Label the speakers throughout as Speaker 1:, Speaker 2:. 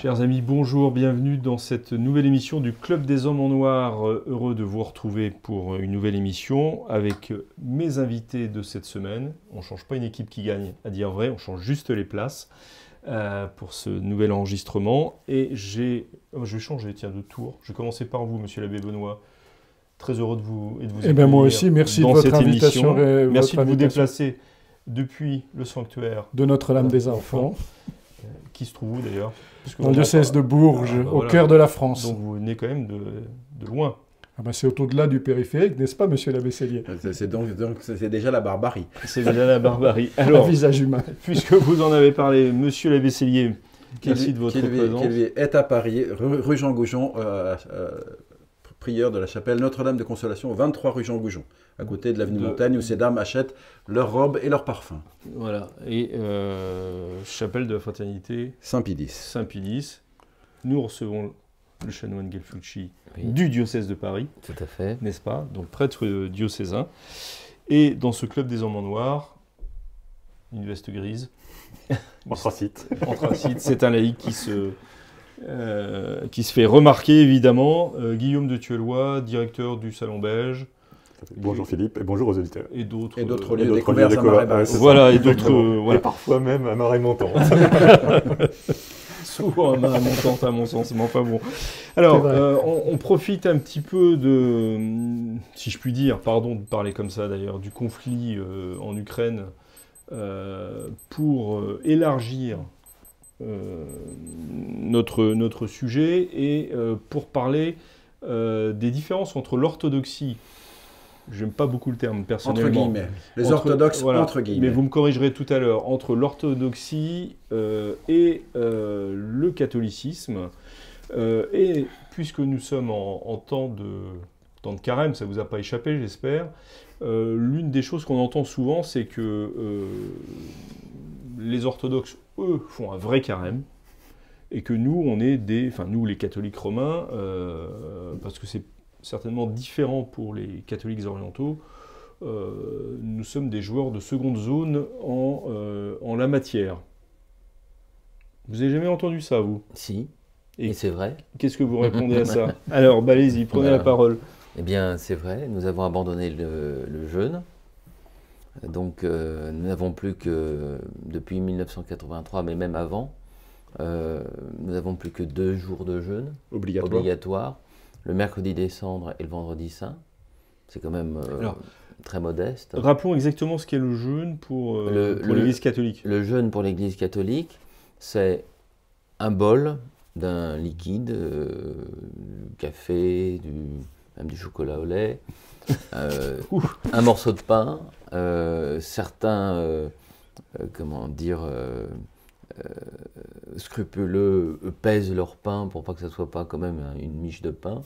Speaker 1: Chers amis, bonjour, bienvenue dans cette nouvelle émission du Club des Hommes en Noir. Heureux de vous retrouver pour une nouvelle émission avec mes invités de cette semaine. On ne change pas une équipe qui gagne, à dire vrai, on change juste les places pour ce nouvel enregistrement. Et je vais changer, tiens, de tour. Je vais commencer par vous, monsieur l'abbé Benoît. Très heureux de vous
Speaker 2: accueillir. Moi aussi, merci de votre invitation.
Speaker 1: Merci de vous déplacer depuis le sanctuaire
Speaker 2: de Notre-Dame des Enfants.
Speaker 1: Qui se trouve où d'ailleurs?
Speaker 2: Dans le diocèse de Bourges, au cœur de la France.
Speaker 1: Donc vous venez quand même de loin.
Speaker 2: Ah ben c'est au-delà du périphérique, n'est-ce pas, monsieur l'abbé Cellier?
Speaker 3: C'est déjà la barbarie.
Speaker 1: C'est déjà la barbarie. Alors,
Speaker 2: un visage humain.
Speaker 1: Puisque vous en avez parlé, monsieur l'abbé Cellier, merci de votre présence.
Speaker 3: Qui est à Paris, rue Jean Goujon, prieur de la chapelle Notre-Dame de Consolation, 23 rue Jean Goujon, à côté de l'avenue Montaigne, où ces dames achètent leurs robes et leurs parfums.
Speaker 1: Voilà, et chapelle de la fraternité
Speaker 3: Saint-Pidis.
Speaker 1: Saint-Pidis. Nous recevons le chanoine Gelfucci du diocèse de Paris.
Speaker 4: Tout à fait.
Speaker 1: N'est-ce pas? Donc prêtre diocésain. Et dans ce club des hommes en noir, une veste grise.
Speaker 5: Anthracite.
Speaker 1: Anthracite, c'est un laïc qui se fait remarquer évidemment. Guillaume de Thuellois, directeur du Salon Belge.
Speaker 5: Bonjour Philippe et bonjour aux auditeurs.
Speaker 1: Et d'autres
Speaker 3: lieux découverts à marée basse.
Speaker 1: Voilà, et d'autres...
Speaker 5: Et parfois même à marée montante.
Speaker 1: Souvent à marée montante à mon sens, mais enfin bon. Alors, on profite un petit peu de, si je puis dire, pardon de parler comme ça d'ailleurs, du conflit en Ukraine pour élargir notre sujet et pour parler des différences entre l'orthodoxie. J'aime pas beaucoup le terme personnellement.
Speaker 3: Entre guillemets. Les orthodoxes, voilà, entre guillemets.
Speaker 1: Mais vous me corrigerez tout à l'heure. Entre l'orthodoxie et le catholicisme. Et puisque nous sommes en temps de carême, ça ne vous a pas échappé, j'espère, l'une des choses qu'on entend souvent, c'est que les orthodoxes, eux, font un vrai carême. Et que nous, nous, les catholiques romains, parce que c'est certainement différent pour les catholiques orientaux, nous sommes des joueurs de seconde zone en la matière. Vous n'avez jamais entendu ça, vous?
Speaker 4: Si, et c'est vrai.
Speaker 1: Qu'est-ce que vous répondez à ça? Alors, allez-y, prenez la parole.
Speaker 4: Eh bien, c'est vrai, nous avons abandonné le jeûne. Donc, nous n'avons plus que, depuis 1983, mais même avant, nous n'avons plus que 2 jours de jeûne obligatoires. Le mercredi des cendres et le vendredi saint. C'est quand même très modeste.
Speaker 1: Rappelons exactement ce qu'est le jeûne pour l'Église catholique.
Speaker 4: Le jeûne pour l'Église catholique, c'est un bol d'un liquide, du café, même du chocolat au lait, un morceau de pain, certains, scrupuleux pèsent leur pain pour pas que ça soit pas quand même une miche de pain.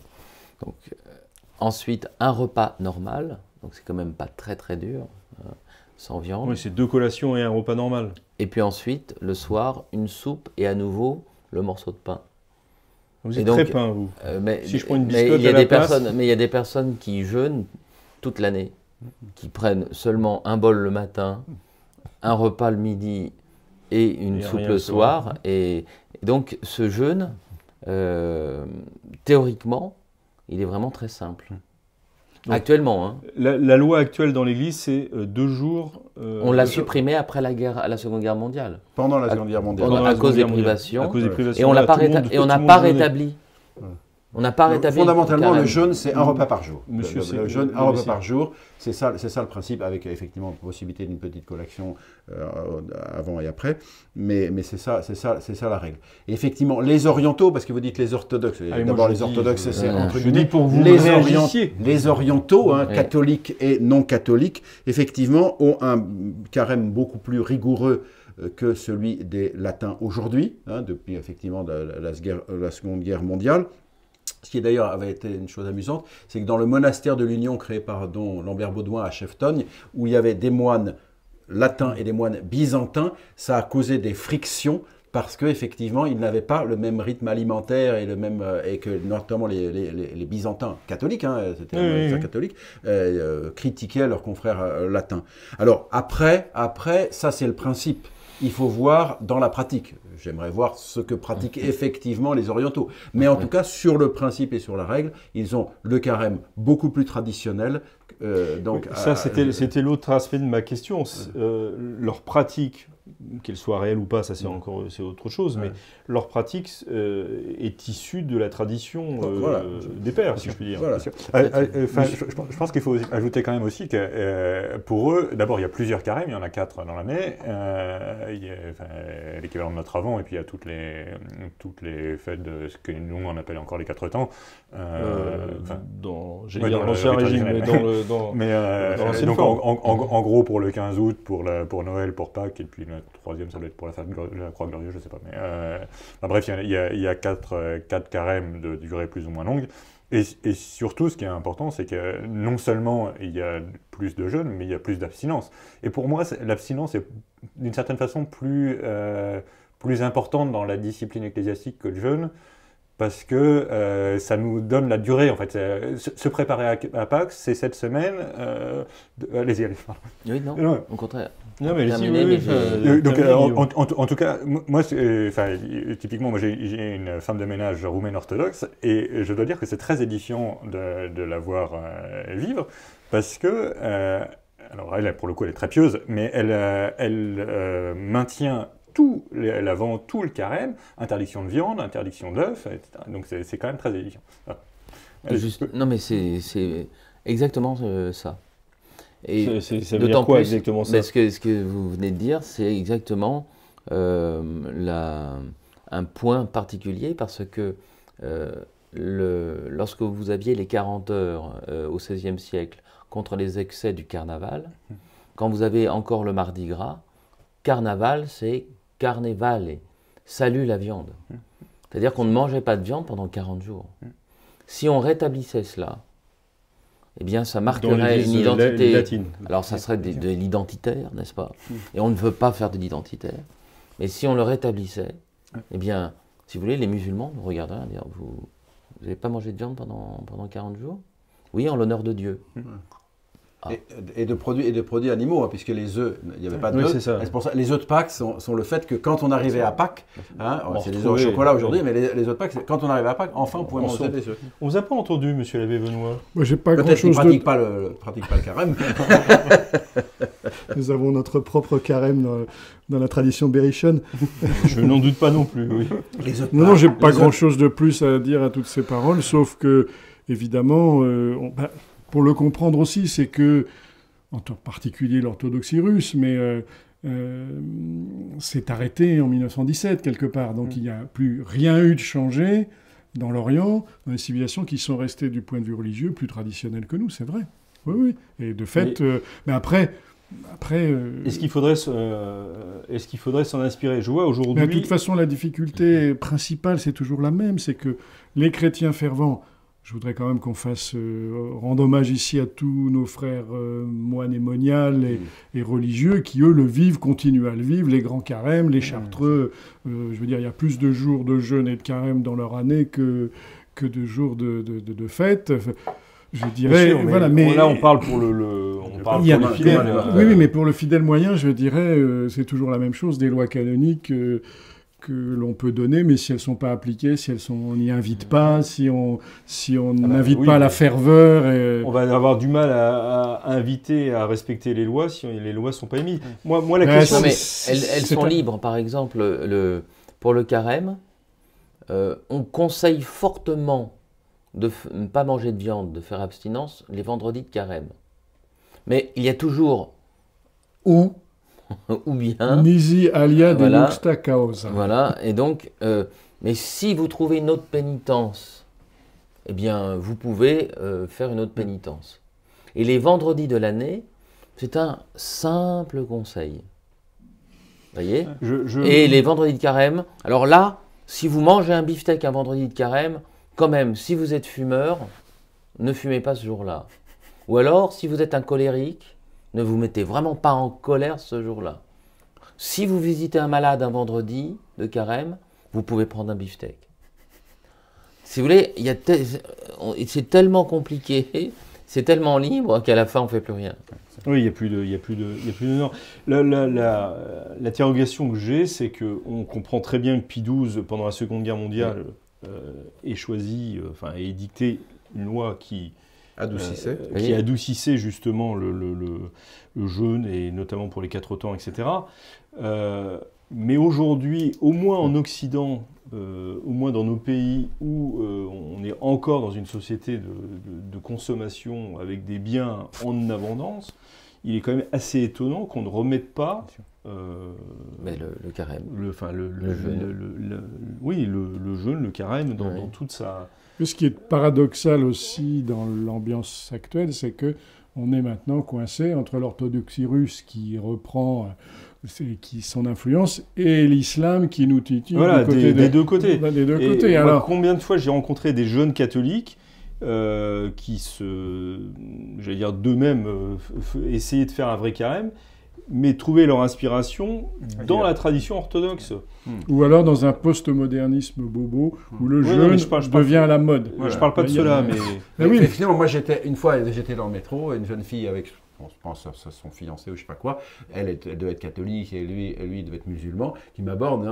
Speaker 4: Donc, ensuite, un repas normal, donc c'est quand même pas très très dur, sans viande.
Speaker 1: Oui, c'est 2 collations et un repas normal.
Speaker 4: Et puis ensuite, le soir, une soupe et à nouveau le morceau de pain.
Speaker 1: Vous êtes très pain, vous.
Speaker 4: Si je prends une biscotte il y a des personnes qui jeûnent toute l'année, qui prennent seulement un bol le matin, un repas le midi et une soupe le soir. Et donc, ce jeûne, théoriquement, il est vraiment très simple. Donc, actuellement. Hein.
Speaker 1: La loi actuelle dans l'Église, c'est 2 jours...
Speaker 4: on l'a supprimé après la Seconde Guerre mondiale.
Speaker 3: Pendant la Seconde Guerre mondiale.
Speaker 4: À cause des privations.
Speaker 1: Et
Speaker 4: on n'a pas rétabli. On n'a pas rétabli.
Speaker 3: Fondamentalement, le jeûne, c'est un repas par jour.
Speaker 1: Monsieur,
Speaker 3: le jeûne, un repas par jour, c'est ça le principe, avec effectivement la possibilité d'une petite collation avant et après. Mais c'est ça la règle. Et effectivement, les orientaux, parce que vous dites les orthodoxes. D'abord, les orthodoxes, c'est entre guillemets
Speaker 1: pour vous
Speaker 3: les orientaux, catholiques et non catholiques, effectivement, ont un carême beaucoup plus rigoureux que celui des latins aujourd'hui, depuis effectivement la Seconde Guerre mondiale. Ce qui d'ailleurs avait été une chose amusante, c'est que dans le monastère de l'Union créé par Don Lambert Baudouin à Cheftogne, où il y avait des moines latins et des moines byzantins, ça a causé des frictions parce qu'effectivement, ils n'avaient pas le même rythme alimentaire et que notamment les byzantins catholiques, c'était un monastère catholique, critiquaient leurs confrères latins. Alors après, ça c'est le principe. il faut voir dans la pratique. J'aimerais voir ce que pratiquent effectivement les orientaux. Mais en tout cas, sur le principe et sur la règle, ils ont le carême beaucoup plus traditionnel. Donc,
Speaker 1: ça, c'était l'autre aspect de ma question. Leur pratique, qu'elle soit réelle ou pas, ça c'est autre chose, mais leur pratique est issue de la tradition des pères, si je puis dire.
Speaker 3: Voilà.
Speaker 5: Je pense qu'il faut ajouter quand même aussi que pour eux, d'abord il y a plusieurs carèmes, il y en a 4 dans l'année, il y a l'équivalent de notre Avent, et puis il y a toutes les fêtes de ce que nous on appelle encore les 4 temps.
Speaker 1: J'ai dit dans l'ancien régime, mais dans l'ancienne
Speaker 5: donc
Speaker 1: forme.
Speaker 5: en gros pour le 15 août, pour Noël, pour Pâques, et puis le troisième ça doit être pour la fête de la Croix Glorieuse, je sais pas. Mais bref, il y a 4 carèmes de durée plus ou moins longue. Et surtout, ce qui est important, c'est que non seulement il y a plus de jeûne, mais il y a plus d'abstinence. Et pour moi, l'abstinence est d'une certaine façon plus importante dans la discipline ecclésiastique que le jeûne, parce que ça nous donne la durée, en fait. Se préparer à Pâques, c'est cette semaine. Allez-y.
Speaker 4: Oui, non, au contraire.
Speaker 1: Non, mais
Speaker 5: donc, en tout cas, moi, typiquement, moi, j'ai une femme de ménage roumaine orthodoxe, et je dois dire que c'est très édifiant de la voir vivre, parce que, alors elle, pour le coup, elle est très pieuse, mais elle maintient tout l'Avent, tout le carême, interdiction de viande, interdiction d'œufs, etc. Donc c'est quand même très édifiant.
Speaker 4: Non, mais c'est exactement ça.
Speaker 1: Et ça veut dire quoi exactement ça?
Speaker 4: Ce que vous venez de dire, c'est exactement un point particulier, parce que lorsque vous aviez les 40 heures au XVIe siècle contre les excès du carnaval, quand vous avez encore le Mardi Gras, carnaval c'est carnevale, salut la viande. C'est-à-dire qu'on ne mangeait pas de viande pendant 40 jours. Si on rétablissait cela, eh bien, ça marquerait une identité.
Speaker 1: Latine.
Speaker 4: Alors, ça serait de l'identitaire, n'est-ce pas? Et on ne veut pas faire de l'identitaire. Mais si on le rétablissait, eh bien, si vous voulez, les musulmans nous regarderaient et dire, vous n'avez pas mangé de viande pendant 40 jours? Oui, en l'honneur de Dieu.
Speaker 3: Et de produits animaux, hein, puisque les œufs, il n'y avait pas d'œufs. C'est pour ça, les œufs de Pâques sont le fait que quand on arrivait à Pâques, c'est des œufs au chocolat aujourd'hui, mais les œufs de Pâques, quand on arrivait à Pâques, enfin on pouvait manger des œufs.
Speaker 1: On vous a pas entendu, monsieur l'abbé Benoît?
Speaker 2: Moi, j'ai pas
Speaker 3: Peut-être qu'il
Speaker 2: grand-chose
Speaker 3: ne pratique pas le carême.
Speaker 2: Nous avons notre propre carême dans la tradition berrichonne.
Speaker 1: Je n'en doute pas non plus, oui.
Speaker 2: Non, j'ai pas grand-chose de plus à dire à toutes ces paroles, sauf que, évidemment, pour le comprendre aussi, c'est que, en particulier l'orthodoxie russe, mais c'est arrêté en 1917 quelque part. Donc il n'y a plus rien eu de changé dans l'Orient, dans les civilisations qui sont restées du point de vue religieux plus traditionnelles que nous, c'est vrai. Oui, oui. Et de fait, mais après
Speaker 1: est-ce qu'il faudrait s'en inspirer? Je vois aujourd'hui...
Speaker 2: De toute façon, la difficulté principale, c'est toujours la même, c'est que les chrétiens fervents, je voudrais quand même qu'on fasse rendre hommage ici à tous nos frères moines et moniales et religieux qui, eux, le vivent, continuent à le vivre, les grands carèmes, les chartreux. Je veux dire, il y a plus de jours de jeûne et de carême dans leur année que de jours de fête. Je dirais,
Speaker 1: sûr, mais
Speaker 2: mais
Speaker 1: là on parle pour les fidèles.
Speaker 2: Oui, mais pour le fidèle moyen, je dirais, c'est toujours la même chose, des lois canoniques que l'on peut donner, mais si elles ne sont pas appliquées, si on n'y invite pas, si on n'invite pas à la ferveur...
Speaker 1: On va avoir du mal à inviter à respecter les lois si les lois ne sont pas émises. Moi la question...
Speaker 4: Non, mais elles sont libres. Par exemple, pour le carême, on conseille fortement de ne pas manger de viande, de faire abstinence les vendredis de carême. Mais il y a toujours ou bien...
Speaker 2: Nisi alia de luxta causa.
Speaker 4: Voilà, et donc, mais si vous trouvez une autre pénitence, eh bien, vous pouvez faire une autre pénitence. Et les vendredis de l'année, c'est un simple conseil. Vous voyez? Et les vendredis de carême, alors là, si vous mangez un beefsteak un vendredi de carême, quand même, si vous êtes fumeur, ne fumez pas ce jour-là. Ou alors, si vous êtes un colérique, ne vous mettez vraiment pas en colère ce jour-là. Si vous visitez un malade un vendredi de carême, vous pouvez prendre un beefsteak. Si vous voulez, c'est tellement compliqué, c'est tellement libre qu'à la fin, on ne fait plus rien.
Speaker 1: Oui, il n'y a plus de normes. L'interrogation que j'ai, c'est qu'on comprend très bien que Pie XII, pendant la Seconde Guerre mondiale, ait choisi, ait édicté une loi qui adoucissait justement le jeûne, et notamment pour les 4 temps, etc. Mais aujourd'hui, au moins en Occident, au moins dans nos pays où on est encore dans une société de consommation avec des biens en abondance, il est quand même assez étonnant qu'on ne remette pas
Speaker 4: mais le carême.
Speaker 1: le jeûne, le carême, dans toute sa...
Speaker 2: Ce qui est paradoxal aussi dans l'ambiance actuelle, c'est que on est maintenant coincé entre l'orthodoxie russe qui reprend son influence et l'islam qui nous titille
Speaker 1: des deux côtés.
Speaker 2: Des deux
Speaker 1: Et
Speaker 2: côtés.
Speaker 1: moi,
Speaker 2: Alors,
Speaker 1: combien de fois j'ai rencontré des jeunes catholiques qui d'eux-mêmes essayaient de faire un vrai carême, mais trouvaient leur inspiration dans la tradition orthodoxe.
Speaker 2: Ou alors dans un post-modernisme bobo où le jeûne devient à la mode.
Speaker 1: Je parle pas de cela, mais...
Speaker 3: Oui, finalement, moi, une fois, j'étais dans le métro, une jeune fille avec, je pense, son fiancé ou je sais pas quoi, elle devait être catholique et lui devait être musulman, qui m'aborde,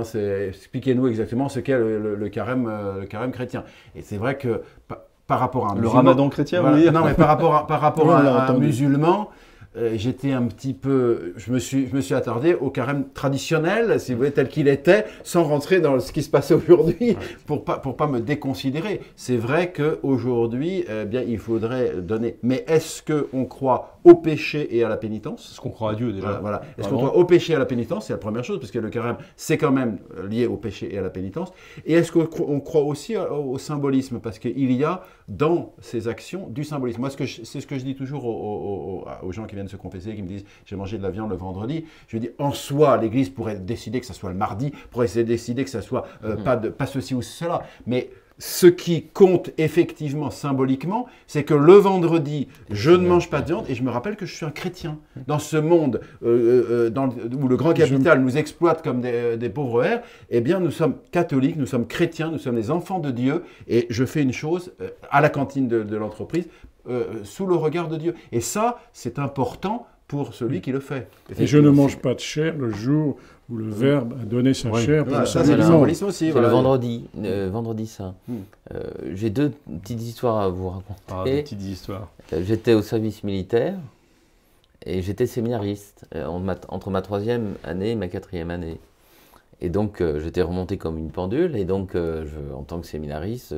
Speaker 3: expliquez-nous exactement ce qu'est le carême chrétien. Et c'est vrai que par rapport à un musulman...
Speaker 1: Le ramadan chrétien, vous voulez dire ?
Speaker 3: Non, mais par rapport à un musulman... j'étais un petit peu, je me suis attardé au carême traditionnel, si vous voulez, tel qu'il était, sans rentrer dans ce qui se passait aujourd'hui, pour pas me déconsidérer. C'est vrai qu'aujourd'hui, bien, il faudrait donner. Mais est-ce qu'on croit au péché et à la pénitence ?
Speaker 1: Est-ce qu'on croit à Dieu déjà ?
Speaker 3: Voilà. Est-ce qu'on croit au péché et à la pénitence ? C'est la première chose, parce que le carême, c'est quand même lié au péché et à la pénitence. Et est-ce qu'on croit aussi au symbolisme ? Parce qu'il y a dans ces actions du symbolisme. Moi, c'est ce que je dis toujours aux gens qui viennent se confesser, qui me disent j'ai mangé de la viande le vendredi. Je dis en soi, l'Église pourrait décider que ça soit le mardi, pourrait décider que ça soit pas ceci ou cela. Mais ce qui compte effectivement symboliquement, c'est que le vendredi, je ne mange pas de viande et je me rappelle que je suis un chrétien. Dans ce monde où le grand capital nous exploite comme des pauvres hères, eh bien nous sommes catholiques, nous sommes chrétiens, nous sommes des enfants de Dieu et je fais une chose à la cantine de l'entreprise sous le regard de Dieu. Et ça, c'est important pour celui qui le fait.
Speaker 2: Et je ne mange pas de chair le jour où le Verbe a donné sa chair pour
Speaker 3: ça, c'est le symbolisme aussi.
Speaker 4: C'est le vendredi, vendredi saint. J'ai 2 petites histoires à vous raconter.
Speaker 1: Des petites histoires.
Speaker 4: J'étais au service militaire et j'étais séminariste entre ma 3e année et ma 4e année. Et donc, j'étais remonté comme une pendule. Et donc, en tant que séminariste...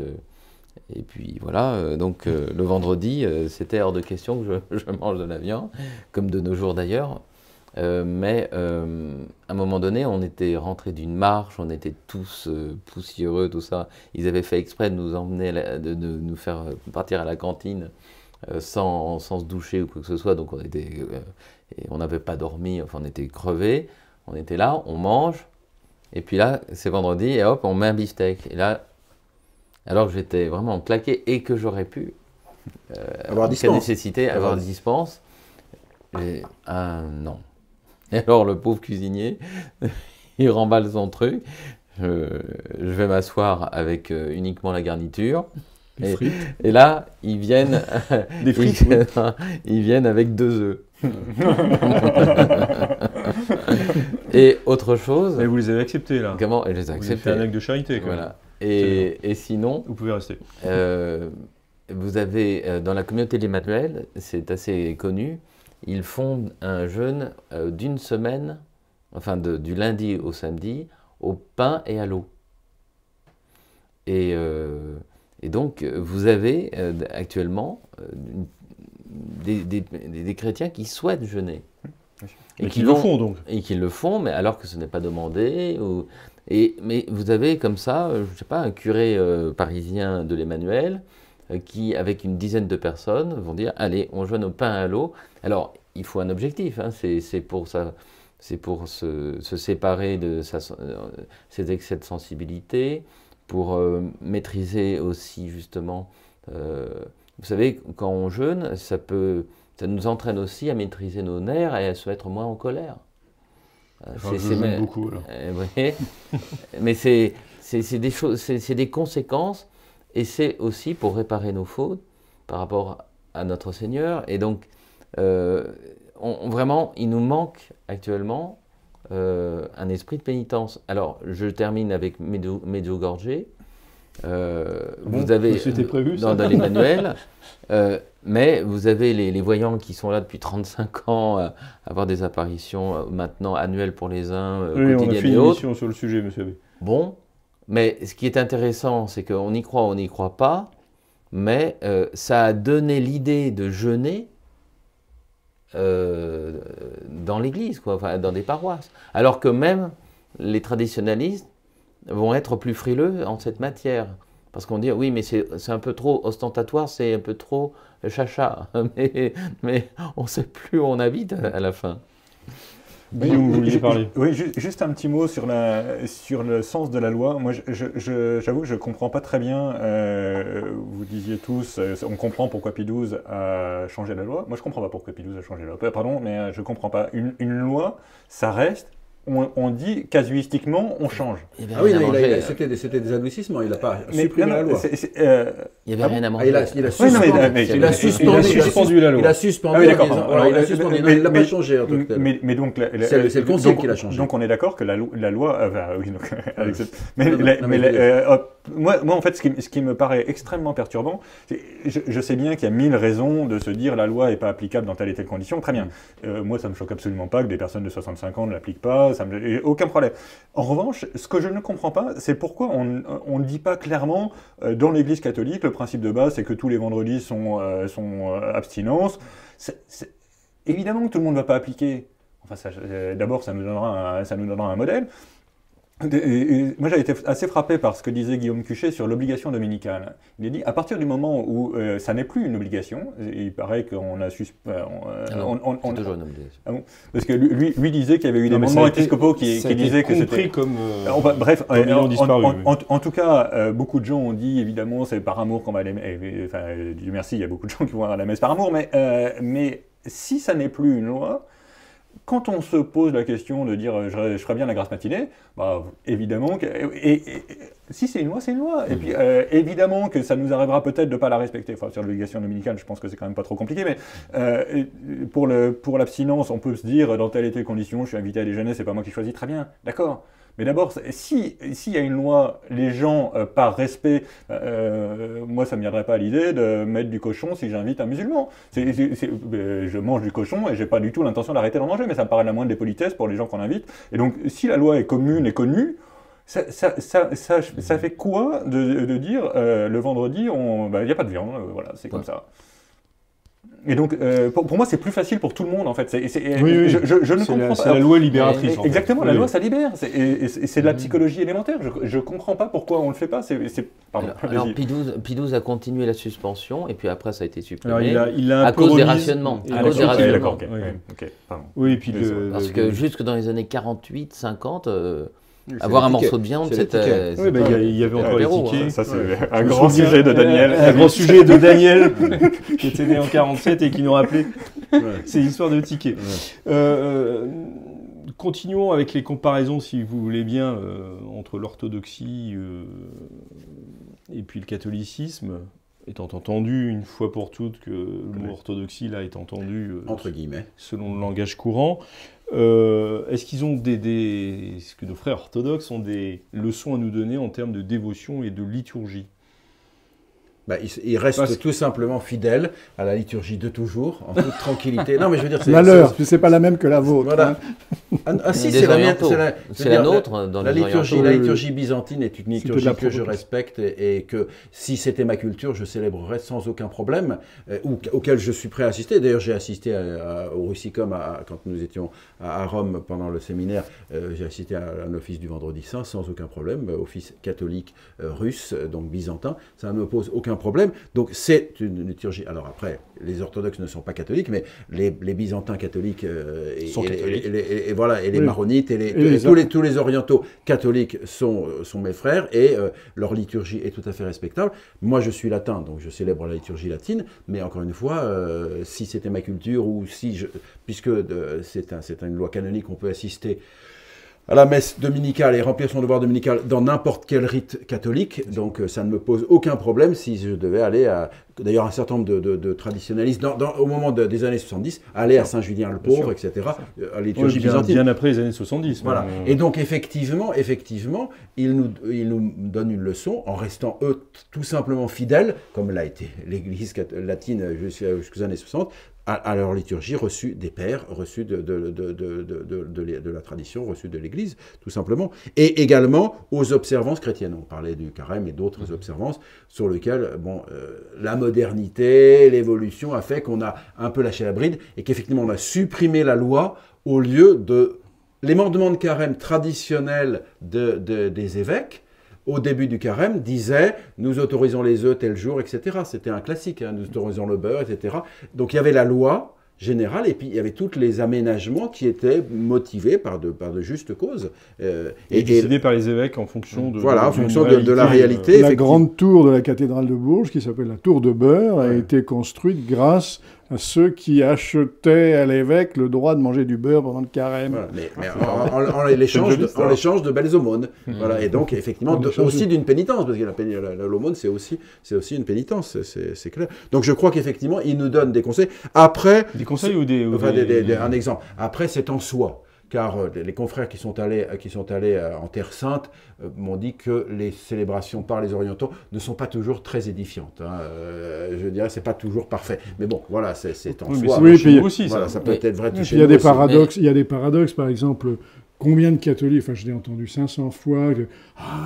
Speaker 4: et puis voilà, donc le vendredi, c'était hors de question que je mange de la viande, comme de nos jours d'ailleurs. Mais à un moment donné, on était rentrés d'une marche, on était tous poussiéreux, tout ça. Ils avaient fait exprès de nous emmener, de nous faire partir à la cantine sans se doucher ou quoi que ce soit. Donc on n'avait pas dormi, enfin on était crevés. On était là, on mange. Et puis là, c'est vendredi et hop, on met un beefsteak. Et là, alors que j'étais vraiment claqué et que j'aurais pu,
Speaker 3: avoir
Speaker 4: nécessité, avoir des dispenses. Non. Et alors le pauvre cuisinier, il remballe son truc. Je vais m'asseoir avec uniquement la garniture. Et là, ils viennent,
Speaker 1: des frites,
Speaker 4: ils viennent avec 2 œufs. Et autre chose.
Speaker 1: Mais vous les avez acceptés là.
Speaker 4: Comment ? Et je les ai acceptés.
Speaker 1: Vous avez fait un acte de charité quand même.
Speaker 4: Et sinon,
Speaker 1: vous pouvez rester.
Speaker 4: Vous avez dans la communauté de l'Emmanuel, c'est assez connu, ils font un jeûne d'une semaine, enfin du lundi au samedi, au pain et à l'eau. Et donc vous avez actuellement des chrétiens qui souhaitent jeûner.
Speaker 1: Et qui le font donc.
Speaker 4: Et qui le font, mais alors que ce n'est pas demandé. Mais vous avez comme ça, je ne sais pas, un curé parisien de l'Emmanuel qui, avec une dizaine de personnes, vont dire « Allez, on jeûne au pain à l'eau ». Alors, il faut un objectif, hein, c'est pour se séparer de ses excès de sensibilité, pour maîtriser aussi justement... vous savez, quand on jeûne, ça nous entraîne aussi à maîtriser nos nerfs et à se mettre moins en colère.
Speaker 1: J'aime beaucoup.
Speaker 4: Mais c'est des choses, c'est des conséquences, et c'est aussi pour réparer nos fautes par rapport à notre Seigneur. Et donc, vraiment, il nous manque actuellement un esprit de pénitence. Alors, je termine avec Medjugorje. Vous avez
Speaker 1: c'était prévu, ça.
Speaker 4: dans les manuels, mais vous avez les voyants qui sont là depuis 35 ans, avoir des apparitions maintenant annuelles pour les uns,
Speaker 1: Oui, on a
Speaker 4: quotidiennes
Speaker 1: fait
Speaker 4: et
Speaker 1: une
Speaker 4: autres.
Speaker 1: émission sur le sujet, monsieur Abbé.
Speaker 4: Bon, mais ce qui est intéressant, c'est qu'on y croit, on n'y croit pas, mais ça a donné l'idée de jeûner dans l'église, quoi, enfin, dans des paroisses. Alors que même les traditionalistes vont être plus frileux en cette matière. Parce qu'on dit, oui, mais c'est un peu trop ostentatoire, c'est un peu trop chacha. Mais on ne sait plus où on habite à la fin.
Speaker 1: Guillaume, vous vouliez parler?
Speaker 5: Oui, juste un petit mot sur le sens de la loi. Moi, j'avoue que je ne comprends pas très bien. Vous disiez tous, on comprend pourquoi Pie XII a changé la loi. Moi, je ne comprends pas pourquoi Pie XII a changé la loi. Pardon, mais je ne comprends pas. Une loi, ça reste. On dit casuistiquement, on change.
Speaker 4: Il y
Speaker 3: Ah
Speaker 4: avait
Speaker 3: oui,
Speaker 4: rien à
Speaker 3: non,
Speaker 4: manger.
Speaker 3: c'était des adoucissements, il n'a pas
Speaker 5: Mais
Speaker 3: supprimé
Speaker 5: non,
Speaker 3: la loi.
Speaker 4: Il n'y avait
Speaker 5: Ah
Speaker 4: rien à
Speaker 3: Ah,
Speaker 4: manger.
Speaker 3: il a
Speaker 5: Oui, non,
Speaker 3: suspendu,
Speaker 5: il a
Speaker 1: suspendu la loi.
Speaker 3: Il a suspendu,
Speaker 5: Ah oui, d'accord.
Speaker 3: en disant-
Speaker 5: Alors,
Speaker 3: alors, il a suspendu, non, il n'a pas changé en tant que tel.
Speaker 5: Mais donc,
Speaker 3: C'est le Concile qui l'a changé.
Speaker 5: Donc on est d'accord que la loi, oui, donc, avec mais,
Speaker 3: Non,
Speaker 5: la-
Speaker 3: non,
Speaker 5: mais
Speaker 3: mais
Speaker 5: la- moi en fait, ce qui me paraît extrêmement perturbant, je sais bien qu'il y a 1000 raisons de se dire la loi n'est pas applicable dans telle et telle condition. Très bien. Moi, ça me choque absolument pas que des personnes de 65 ans ne l'appliquent pas. Aucun problème. En revanche, ce que je ne comprends pas, c'est pourquoi on ne dit pas clairement dans l'Église catholique, le principe de base, c'est que tous les vendredis sont abstinence. Évidemment que tout le monde ne va pas appliquer. Enfin, d'abord, ça nous donnera un modèle. Moi, j'avais été assez frappé par ce que disait Guillaume Cuchet sur l'obligation dominicale. Il a dit, à partir du moment où ça n'est plus une obligation, il paraît qu'on a
Speaker 4: C'est toujours une obligation.
Speaker 5: Ah bon, parce que lui disait qu'il y avait eu des
Speaker 1: Non, mais ça
Speaker 5: amendements
Speaker 1: a été-
Speaker 5: épiscopaux qui
Speaker 1: ça a été
Speaker 5: disaient que
Speaker 1: compris
Speaker 5: c'était...
Speaker 1: comme
Speaker 5: Bref,
Speaker 1: comme ayant disparu,
Speaker 5: en tout cas, beaucoup de gens ont dit, évidemment, c'est par amour qu'on va aller... Enfin, Dieu merci, il y a beaucoup de gens qui vont à la messe par amour, mais si ça n'est plus une loi... Quand on se pose la question de dire je ferais bien la grâce matinée, bah, évidemment que si c'est une loi, c'est une loi. Et puis évidemment que ça nous arrivera peut-être de ne pas la respecter. Enfin, sur l'obligation dominicale, je pense que c'est quand même pas trop compliqué, mais pour l'abstinence, on peut se dire dans telle et telle condition, je suis invité à déjeuner, c'est pas moi qui choisis, très bien, d'accord. Mais d'abord, s'il y a une loi, les gens, par respect, moi ça ne me viendrait pas à l'idée de mettre du cochon si j'invite un musulman. Je mange du cochon et j'ai pas du tout l'intention d'arrêter d'en manger, mais ça me paraît la moindre des politesses pour les gens qu'on invite. Et donc, si la loi est commune et connue, ça fait quoi de dire le vendredi, il n'y a pas de viande, voilà, c'est comme ça. Et donc, pour moi, c'est plus facile pour tout le monde, en fait.
Speaker 1: Oui.
Speaker 5: Je ne comprends pas.
Speaker 1: C'est la loi libératrice. en fait.
Speaker 5: Exactement, la
Speaker 1: Oui.
Speaker 5: loi, ça libère. C'est de la psychologie élémentaire. Je ne comprends pas pourquoi on ne le fait pas. Pardon,
Speaker 4: Alors
Speaker 5: vas-y.
Speaker 4: Pie XII a continué la suspension, et puis après ça a été supprimé.
Speaker 1: Alors, il a un
Speaker 4: à
Speaker 1: peu
Speaker 4: cause des
Speaker 1: remis-
Speaker 4: rationnements.
Speaker 1: Et
Speaker 4: À
Speaker 1: à
Speaker 4: cause des
Speaker 1: cause-
Speaker 4: rationnements.
Speaker 5: D'accord, ok.
Speaker 1: Oui.
Speaker 5: Ok, pardon.
Speaker 1: Oui, et puis
Speaker 4: Parce que jusque dans les années 48, 50,
Speaker 3: C'est
Speaker 4: avoir un
Speaker 3: les tickets.
Speaker 4: morceau de viande,
Speaker 3: C'est les
Speaker 4: c'était...
Speaker 1: Oui, il y avait encore les
Speaker 4: apéro,
Speaker 1: tickets.
Speaker 5: Ça, c'est
Speaker 1: Ouais.
Speaker 5: un
Speaker 1: Je me
Speaker 5: grand
Speaker 1: souviens,
Speaker 5: sujet de Daniel.
Speaker 1: Un grand sujet de Daniel, qui était né en 47 et qui nous rappelait ces histoires de tickets. Continuons avec les comparaisons, si vous voulez bien, entre l'orthodoxie et puis le catholicisme, étant entendu une fois pour toutes que le mot orthodoxie là est entendu
Speaker 3: Entre guillemets.
Speaker 1: selon le langage courant. Est-ce qu'ils ont est-ce que nos frères orthodoxes ont des leçons à nous donner en termes de dévotion et de liturgie?
Speaker 3: Bah, il reste
Speaker 1: Parce-
Speaker 3: tout simplement fidèle à la liturgie de toujours, en toute tranquillité. Non, mais je veux dire,
Speaker 2: La leur, c'est pas la même que la vôtre.
Speaker 3: Voilà.
Speaker 2: Hein.
Speaker 3: Ah si,
Speaker 4: Des
Speaker 3: c'est la mienne.
Speaker 4: orientaux. C'est la nôtre dans
Speaker 3: La
Speaker 4: les
Speaker 3: liturgie,
Speaker 4: orientaux.
Speaker 3: la liturgie byzantine est une
Speaker 2: C'était de
Speaker 3: liturgie
Speaker 2: la
Speaker 3: que je
Speaker 2: provocation.
Speaker 3: respecte et que si c'était ma culture, je célébrerais sans aucun problème, auquel je suis prêt à assister. D'ailleurs, j'ai assisté au Russicum quand nous étions à Rome pendant le séminaire. J'ai assisté à un office du Vendredi Saint sans aucun problème, office catholique russe, donc byzantin. Ça ne me pose aucun problème. Donc c'est une liturgie. Alors après, les orthodoxes ne sont pas catholiques, mais les byzantins catholiques
Speaker 1: Sont catholiques.
Speaker 3: et voilà, et les
Speaker 2: Oui.
Speaker 3: maronites et
Speaker 2: les
Speaker 3: tous les orientaux catholiques sont mes frères et leur liturgie est tout à fait respectable. Moi, je suis latin, donc je célèbre la liturgie latine, mais encore une fois, si c'était ma culture ou puisque c'est une loi canonique, on peut assister à la messe dominicale et remplir son devoir dominical dans n'importe quel rite catholique, donc ça ne me pose aucun problème si je devais aller D'ailleurs, un certain nombre de traditionnalistes, au moment des années 70, allaient à Saint-Julien-le-Pauvre, etc., à la liturgie byzantine.
Speaker 1: Bien après les années 70.
Speaker 3: Voilà. Et donc, effectivement, ils nous donnent une leçon en restant, eux, tout simplement fidèles, comme l'a été l'Église latine jusqu'aux années 60, à leur liturgie reçue des pères, reçue de la tradition, reçue de l'Église, tout simplement. Et également aux observances chrétiennes. On parlait du carême et d'autres observances sur lesquelles la modernité, l'évolution a fait qu'on a un peu lâché la bride et qu'effectivement on a supprimé la loi au lieu de... Les mandements de carême traditionnels des évêques, au début du carême, disaient « nous autorisons les œufs tel jour », etc. C'était un classique, hein, « nous autorisons le beurre », etc. Donc il y avait la loi générale et puis il y avait tous les aménagements qui étaient motivés par de justes causes.
Speaker 1: Et décidés par les évêques en fonction de,
Speaker 3: en fonction de la réalité.
Speaker 2: La grande tour de la cathédrale de Bourges, qui s'appelle la tour de beurre, a été construite grâce à ceux qui achetaient à l'évêque le droit de manger du beurre pendant le carême.
Speaker 3: Voilà, mais en l'échange de belles aumônes. Voilà, et donc, effectivement, aussi d'une pénitence, parce que l'aumône, c'est aussi une pénitence, c'est clair. Donc, je crois qu'effectivement, il nous donne des conseils. Après...
Speaker 1: Des conseils ou des...
Speaker 3: un exemple. Après, c'est en soi. Car les confrères qui sont allés en Terre Sainte m'ont dit que les célébrations par les orientaux ne sont pas toujours très édifiantes. Hein. Je dirais que ce n'est pas toujours parfait. Mais bon, voilà, c'est en soi.
Speaker 2: Oui, puis aussi,
Speaker 3: voilà, ça peut être vrai chez nous.
Speaker 2: Il y a des paradoxes. Il y a des paradoxes, par exemple. Combien de catholiques, enfin je l'ai entendu 500 fois,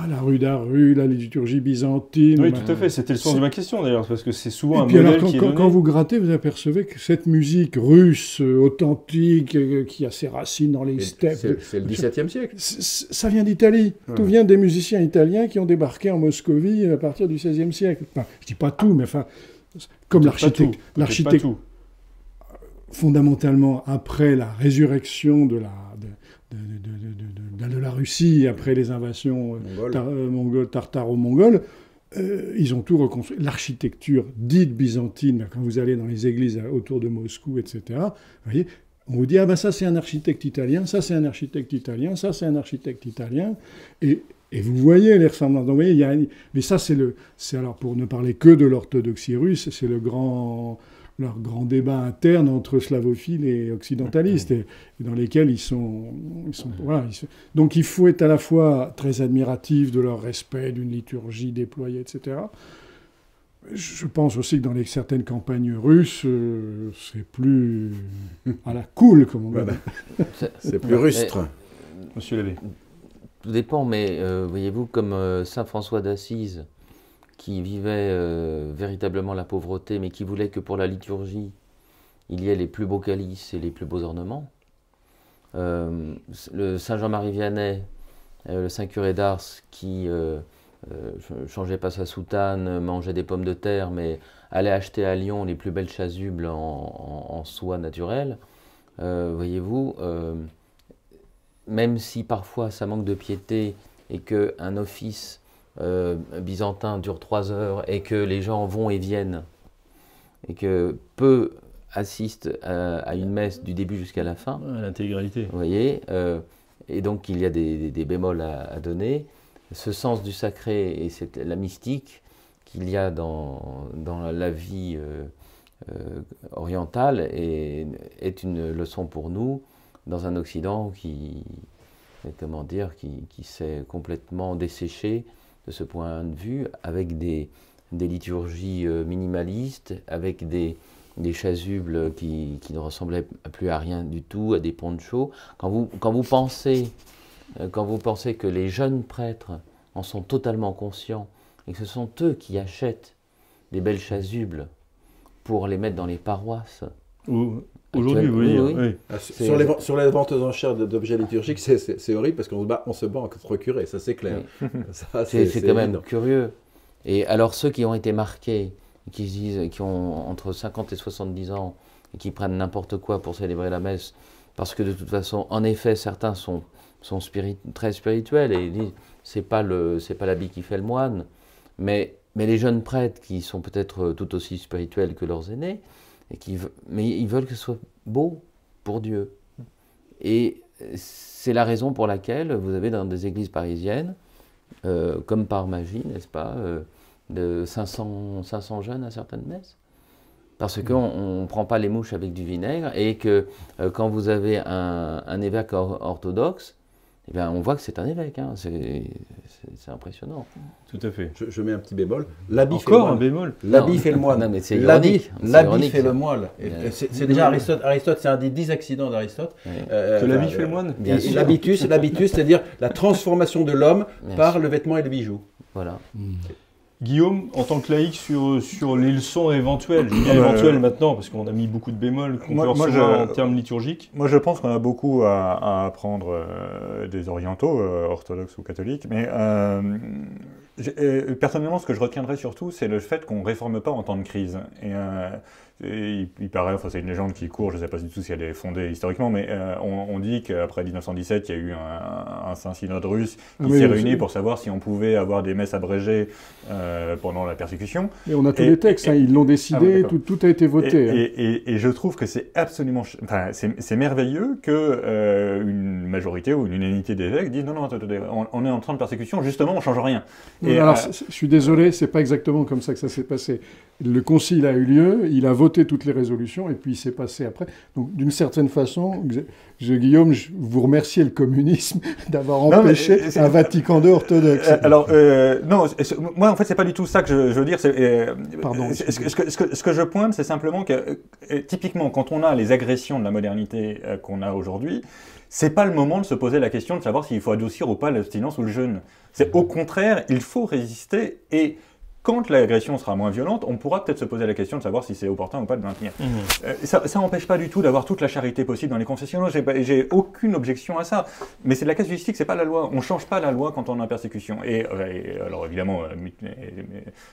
Speaker 2: la rue d'Aru, la liturgie byzantine...
Speaker 1: Oui, tout à fait, c'était le sens de ma question d'ailleurs, parce que c'est souvent
Speaker 2: un
Speaker 1: modèle qui est donné.
Speaker 2: Quand vous grattez, vous apercevez que cette musique russe, authentique, qui a ses racines dans les steppes...
Speaker 3: C'est le XVIIe siècle.
Speaker 2: Ça vient d'Italie. Tout vient des musiciens italiens qui ont débarqué en Moscovie à partir du XVIe siècle. Enfin, je ne dis pas tout, mais enfin, comme l'architecte... Fondamentalement, après la résurrection de la Russie, après les invasions tartaro-mongoles, ils ont tout reconstruit. L'architecture dite byzantine, quand vous allez dans les églises autour de Moscou, etc., vous voyez, on vous dit, ça c'est un architecte italien, ça c'est un architecte italien, ça c'est un architecte italien, et vous voyez les ressemblances. Donc, vous voyez, mais ça c'est alors pour ne parler que de l'orthodoxie russe, c'est leur grand débat interne entre slavophiles et occidentalistes, et dans lesquels ils sont donc il faut être à la fois très admiratif de leur respect d'une liturgie déployée, etc. Je pense aussi que dans certaines campagnes russes, c'est plus à la cool, comme on dit.
Speaker 3: C'est plus rustre.
Speaker 1: Monsieur l'abbé.
Speaker 4: Tout dépend, mais voyez-vous, comme saint François d'Assise, qui vivait véritablement la pauvreté, mais qui voulait que pour la liturgie, il y ait les plus beaux calices et les plus beaux ornements. Le Saint Jean-Marie Vianney, le Saint Curé d'Ars, qui changeait pas sa soutane, mangeait des pommes de terre, mais allait acheter à Lyon les plus belles chasubles en soie naturelle. Voyez-vous, même si parfois ça manque de piété et qu'un office byzantin dure 3 heures et que les gens vont et viennent et que peu assistent à une messe du début jusqu'à la fin.
Speaker 1: L'intégralité.
Speaker 4: Vous voyez, et donc il y a des bémols à donner. Ce sens du sacré et la mystique qu'il y a dans la vie orientale est une leçon pour nous dans un Occident qui s'est complètement desséché de ce point de vue, avec des liturgies minimalistes, avec des chasubles qui ne ressemblaient plus à rien du tout, à des ponchos. Quand vous pensez que les jeunes prêtres en sont totalement conscients et que ce sont eux qui achètent des belles chasubles pour les mettre dans les paroisses.
Speaker 1: Aujourd'hui, oui.
Speaker 3: Sur les ventes aux enchères d'objets liturgiques, c'est horrible parce qu'on se bat entre curés, ça c'est clair.
Speaker 4: Oui. C'est quand même curieux. Et alors ceux qui ont été marqués, qui ont entre 50 et 70 ans, et qui prennent n'importe quoi pour célébrer la messe, parce que de toute façon, en effet, certains sont très spirituels et ils disent c'est pas l'habit qui fait le moine, mais les jeunes prêtres qui sont peut-être tout aussi spirituels que leurs aînés, mais ils veulent que ce soit beau pour Dieu. Et c'est la raison pour laquelle vous avez dans des églises parisiennes, comme par magie, n'est-ce pas, de 500 jeunes à certaines messes. Parce qu'on ne prend pas les mouches avec du vinaigre et que quand vous avez un évêque orthodoxe, eh bien, on voit que c'est un évêque. Hein. C'est impressionnant.
Speaker 1: Tout à fait.
Speaker 3: Je mets un petit bémol. L'habit fait le
Speaker 1: Encore un
Speaker 3: moine.
Speaker 1: bémol.
Speaker 3: L'habit fait le moine.
Speaker 4: Non, mais c'est
Speaker 3: L'habit
Speaker 4: ironique.
Speaker 3: l'habit fait le moine. C'est déjà Aristote, c'est un des 10 accidents d'Aristote.
Speaker 1: Que l'habit fait le moine.
Speaker 4: Bien sûr.
Speaker 3: L'habitus, c'est-à-dire la transformation de l'homme par le vêtement et le bijou.
Speaker 4: Voilà.
Speaker 1: Guillaume, en tant que laïc, sur les leçons éventuelles, je dis bien éventuelles maintenant, parce qu'on a mis beaucoup de bémols qu'on peut recevoir en termes liturgiques.
Speaker 5: Moi, je pense qu'on a beaucoup à apprendre des orientaux, orthodoxes ou catholiques, mais personnellement, ce que je retiendrai surtout, c'est le fait qu'on ne réforme pas en temps de crise. Et il paraît, enfin c'est une légende qui court, je ne sais pas du tout si elle est fondée historiquement, mais on dit qu'après 1917, il y a eu un Saint-Synode russe qui s'est réuni pour savoir si on pouvait avoir des messes abrégées pendant la persécution.
Speaker 2: Et on a tous les textes, ils l'ont décidé, tout a été voté.
Speaker 5: Et je trouve que c'est absolument... Enfin, c'est merveilleux qu'une majorité ou une unanimité d'évêques disent non, attendez, on est en train de persécution, justement, on ne change rien.
Speaker 2: Alors, je suis désolé, c'est pas exactement comme ça que ça s'est passé. Le concile a eu lieu, il a voté toutes les résolutions, et puis il s'est passé après. Donc, d'une certaine façon, Guillaume, je vous remercie le communisme d'avoir empêché un Vatican II orthodoxe.
Speaker 5: Non, moi, en fait, c'est pas du tout ça que je veux dire.
Speaker 2: Pardon.
Speaker 5: Ce que je pointe, c'est simplement que, typiquement, quand on a les agressions de la modernité qu'on a aujourd'hui, c'est pas le moment de se poser la question de savoir s'il faut adoucir ou pas l'abstinence ou le jeûne. C'est au contraire, il faut résister, et quand l'agression sera moins violente, on pourra peut-être se poser la question de savoir si c'est opportun ou pas de maintenir. Ça n'empêche pas du tout d'avoir toute la charité possible dans les confessionnaux, j'ai aucune objection à ça. Mais c'est de la casuistique, c'est pas la loi. On ne change pas la loi quand on est en persécution. Et alors évidemment,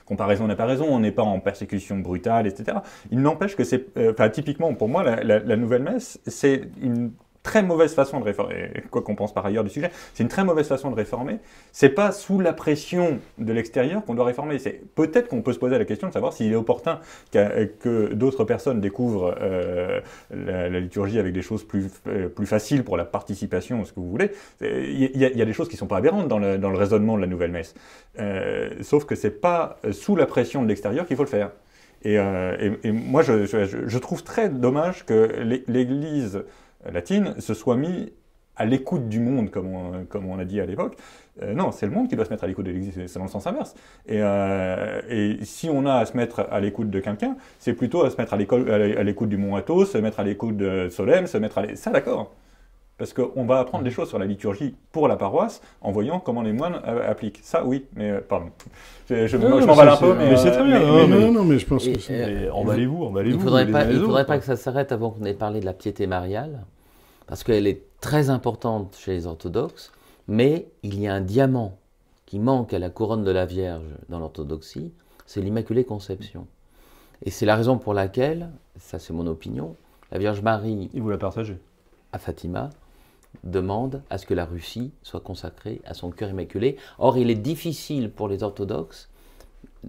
Speaker 5: comparaison n'a pas raison, on n'est pas en persécution brutale, etc. Il n'empêche que c'est, typiquement pour moi, la nouvelle messe, c'est une très mauvaise façon de réformer, quoi qu'on pense par ailleurs du sujet, c'est une très mauvaise façon de réformer. C'est pas sous la pression de l'extérieur qu'on doit réformer. C'est peut-être qu'on peut se poser la question de savoir s'il est opportun que d'autres personnes découvrent la liturgie avec des choses plus faciles pour la participation, ce que vous voulez. Il y a des choses qui sont pas aberrantes dans le raisonnement de la nouvelle messe. Sauf que c'est pas sous la pression de l'extérieur qu'il faut le faire. Et moi, je trouve très dommage que l'Église latine se soit mis à l'écoute du monde, comme on a dit à l'époque. Non, c'est le monde qui doit se mettre à l'écoute de l'Église, c'est dans le sens inverse. Et si on a à se mettre à l'écoute de quelqu'un, c'est plutôt à se mettre à l'écoute du Mont Athos, se mettre à l'écoute de Solesmes, ça d'accord. Parce qu'on va apprendre des choses sur la liturgie pour la paroisse en voyant comment les moines appliquent. Ça, oui, mais pardon. Je m'emballe un peu, mais
Speaker 1: c'est très bien.
Speaker 2: Non, mais je pense que c'est...
Speaker 1: Emballez-vous.
Speaker 4: Il ne faudrait pas que ça s'arrête avant qu'on ait parlé de la piété mariale, parce qu'elle est très importante chez les orthodoxes, mais il y a un diamant qui manque à la couronne de la Vierge dans l'orthodoxie, c'est l'Immaculée Conception. Et c'est la raison pour laquelle, ça c'est mon opinion, la Vierge Marie,
Speaker 1: et vous la partagez,
Speaker 4: à Fatima, demande à ce que la Russie soit consacrée à son cœur immaculé. Or, il est difficile pour les orthodoxes,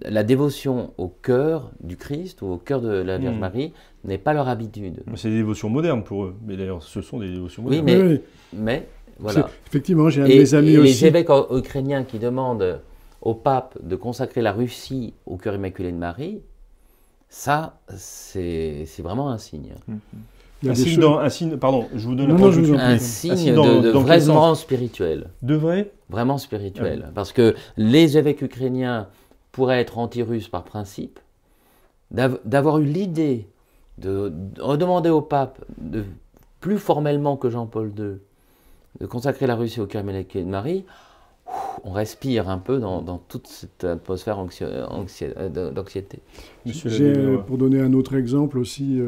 Speaker 4: la dévotion au cœur du Christ ou au cœur de la Vierge Marie n'est pas leur habitude.
Speaker 1: C'est des dévotions modernes pour eux, mais d'ailleurs ce sont des dévotions modernes.
Speaker 4: Oui, mais voilà.
Speaker 2: Effectivement, j'ai un de mes amis aussi.
Speaker 4: Les évêques ukrainiens qui demandent au pape de consacrer la Russie au cœur immaculé de Marie, ça, c'est vraiment un signe.
Speaker 1: Un signe, pardon, je vous donne
Speaker 4: un signe de vraiment spirituel.
Speaker 1: De vrai ?
Speaker 4: Vraiment spirituel. Parce que les évêques ukrainiens pourraient être anti-russes par principe, d'avoir eu l'idée de demander au pape, plus formellement que Jean-Paul II, de consacrer la Russie au cœur immaculé de Marie, on respire un peu dans toute cette atmosphère d'anxiété.
Speaker 2: Pour donner un autre exemple aussi,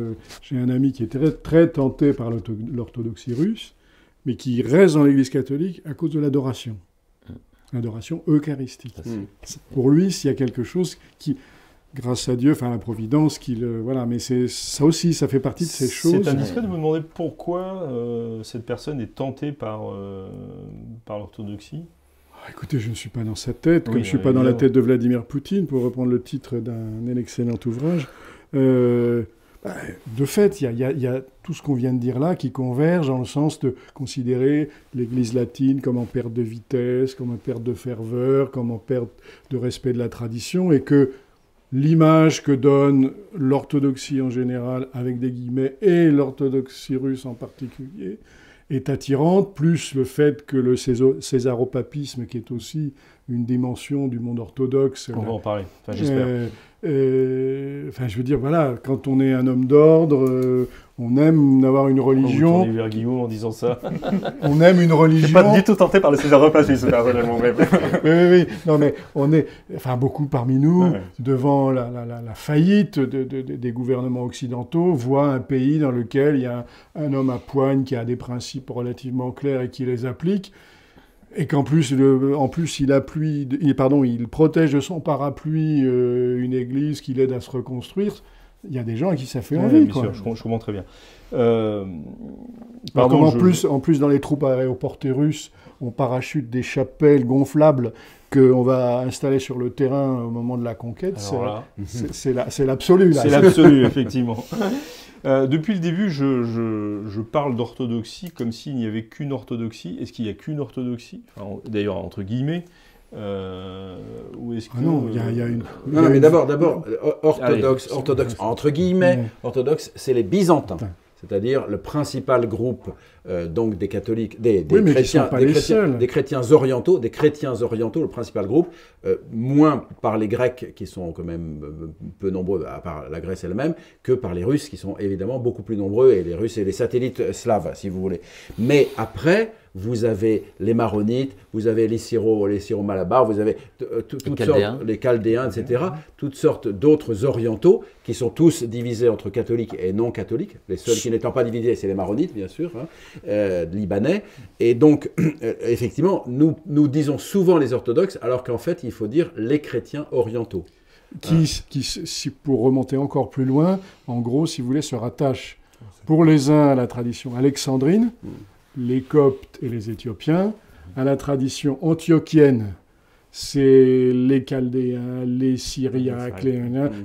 Speaker 2: j'ai un ami qui est très, très tenté par l'orthodoxie russe, mais qui reste dans l'Église catholique à cause de l'adoration. L'adoration eucharistique. Pour lui, s'il y a quelque chose qui, grâce à Dieu, enfin la providence, voilà, mais ça aussi, ça fait partie de ces choses.
Speaker 1: C'est indiscret de vous demander pourquoi cette personne est tentée par l'orthodoxie.
Speaker 2: Écoutez, je ne suis pas dans sa tête, comme je ne suis pas dans la tête de Vladimir Poutine, pour reprendre le titre d'un excellent ouvrage. De fait, il y a tout ce qu'on vient de dire là qui converge dans le sens de considérer l'Église latine comme en perte de vitesse, comme en perte de ferveur, comme en perte de respect de la tradition, et que l'image que donne l'orthodoxie en général, avec des guillemets, et l'orthodoxie russe en particulier, est attirante, plus le fait que le césaropapisme, qui est aussi une dimension du monde orthodoxe...
Speaker 1: On va en parler, enfin, j'espère.
Speaker 2: Enfin, je veux dire, voilà, quand on est un homme d'ordre, on aime avoir une religion...
Speaker 1: On est vers Guillaume en disant ça.
Speaker 2: On aime une religion...
Speaker 5: Je suis pas du tout tenté par le césaropapisme, personnellement.
Speaker 2: Oui. Non, mais on est, enfin, beaucoup parmi nous, devant la faillite des gouvernements occidentaux, voient un pays dans lequel il y a un homme à poigne qui a des principes relativement clairs et qui les applique. Et qu'en plus, il protège de son parapluie une église qui l'aide à se reconstruire. Il y a des gens à qui ça fait envie.
Speaker 1: Bien sûr, je comprends très bien.
Speaker 2: En plus, dans les troupes aéroportées russes, on parachute des chapelles gonflables qu'on va installer sur le terrain au moment de la conquête. C'est l'absolu.
Speaker 1: C'est l'absolu, effectivement. Depuis le début, je parle d'orthodoxie comme s'il n'y avait qu'une orthodoxie. Est-ce qu'il n'y a qu'une orthodoxie, d'ailleurs, entre guillemets, ou est-ce que...
Speaker 2: non, il y a une...
Speaker 3: Non, mais d'abord, orthodoxe, entre guillemets, orthodoxe, c'est les Byzantins. C'est-à-dire le principal groupe donc des catholiques, des chrétiens orientaux, le principal groupe, moins par les Grecs qui sont quand même peu nombreux, à part la Grèce elle-même, que par les Russes qui sont évidemment beaucoup plus nombreux, et les Russes et les satellites slaves, si vous voulez. Mais après, vous avez les Maronites, vous avez les Syro-Malabars, vous avez toutes sortes, les Chaldéens, etc., toutes sortes d'autres orientaux qui sont tous divisés entre catholiques et non catholiques. Les seuls qui n'étant pas divisés, c'est les Maronites, bien sûr, libanais. Et donc, effectivement, nous disons souvent les orthodoxes, alors qu'en fait, il faut dire les chrétiens orientaux.
Speaker 2: Qui, pour remonter encore plus loin, en gros, si vous voulez, se rattachent pour les uns à la tradition alexandrine, les Coptes et les Éthiopiens, à la tradition antiochienne, c'est les Chaldéens, les Syriaques,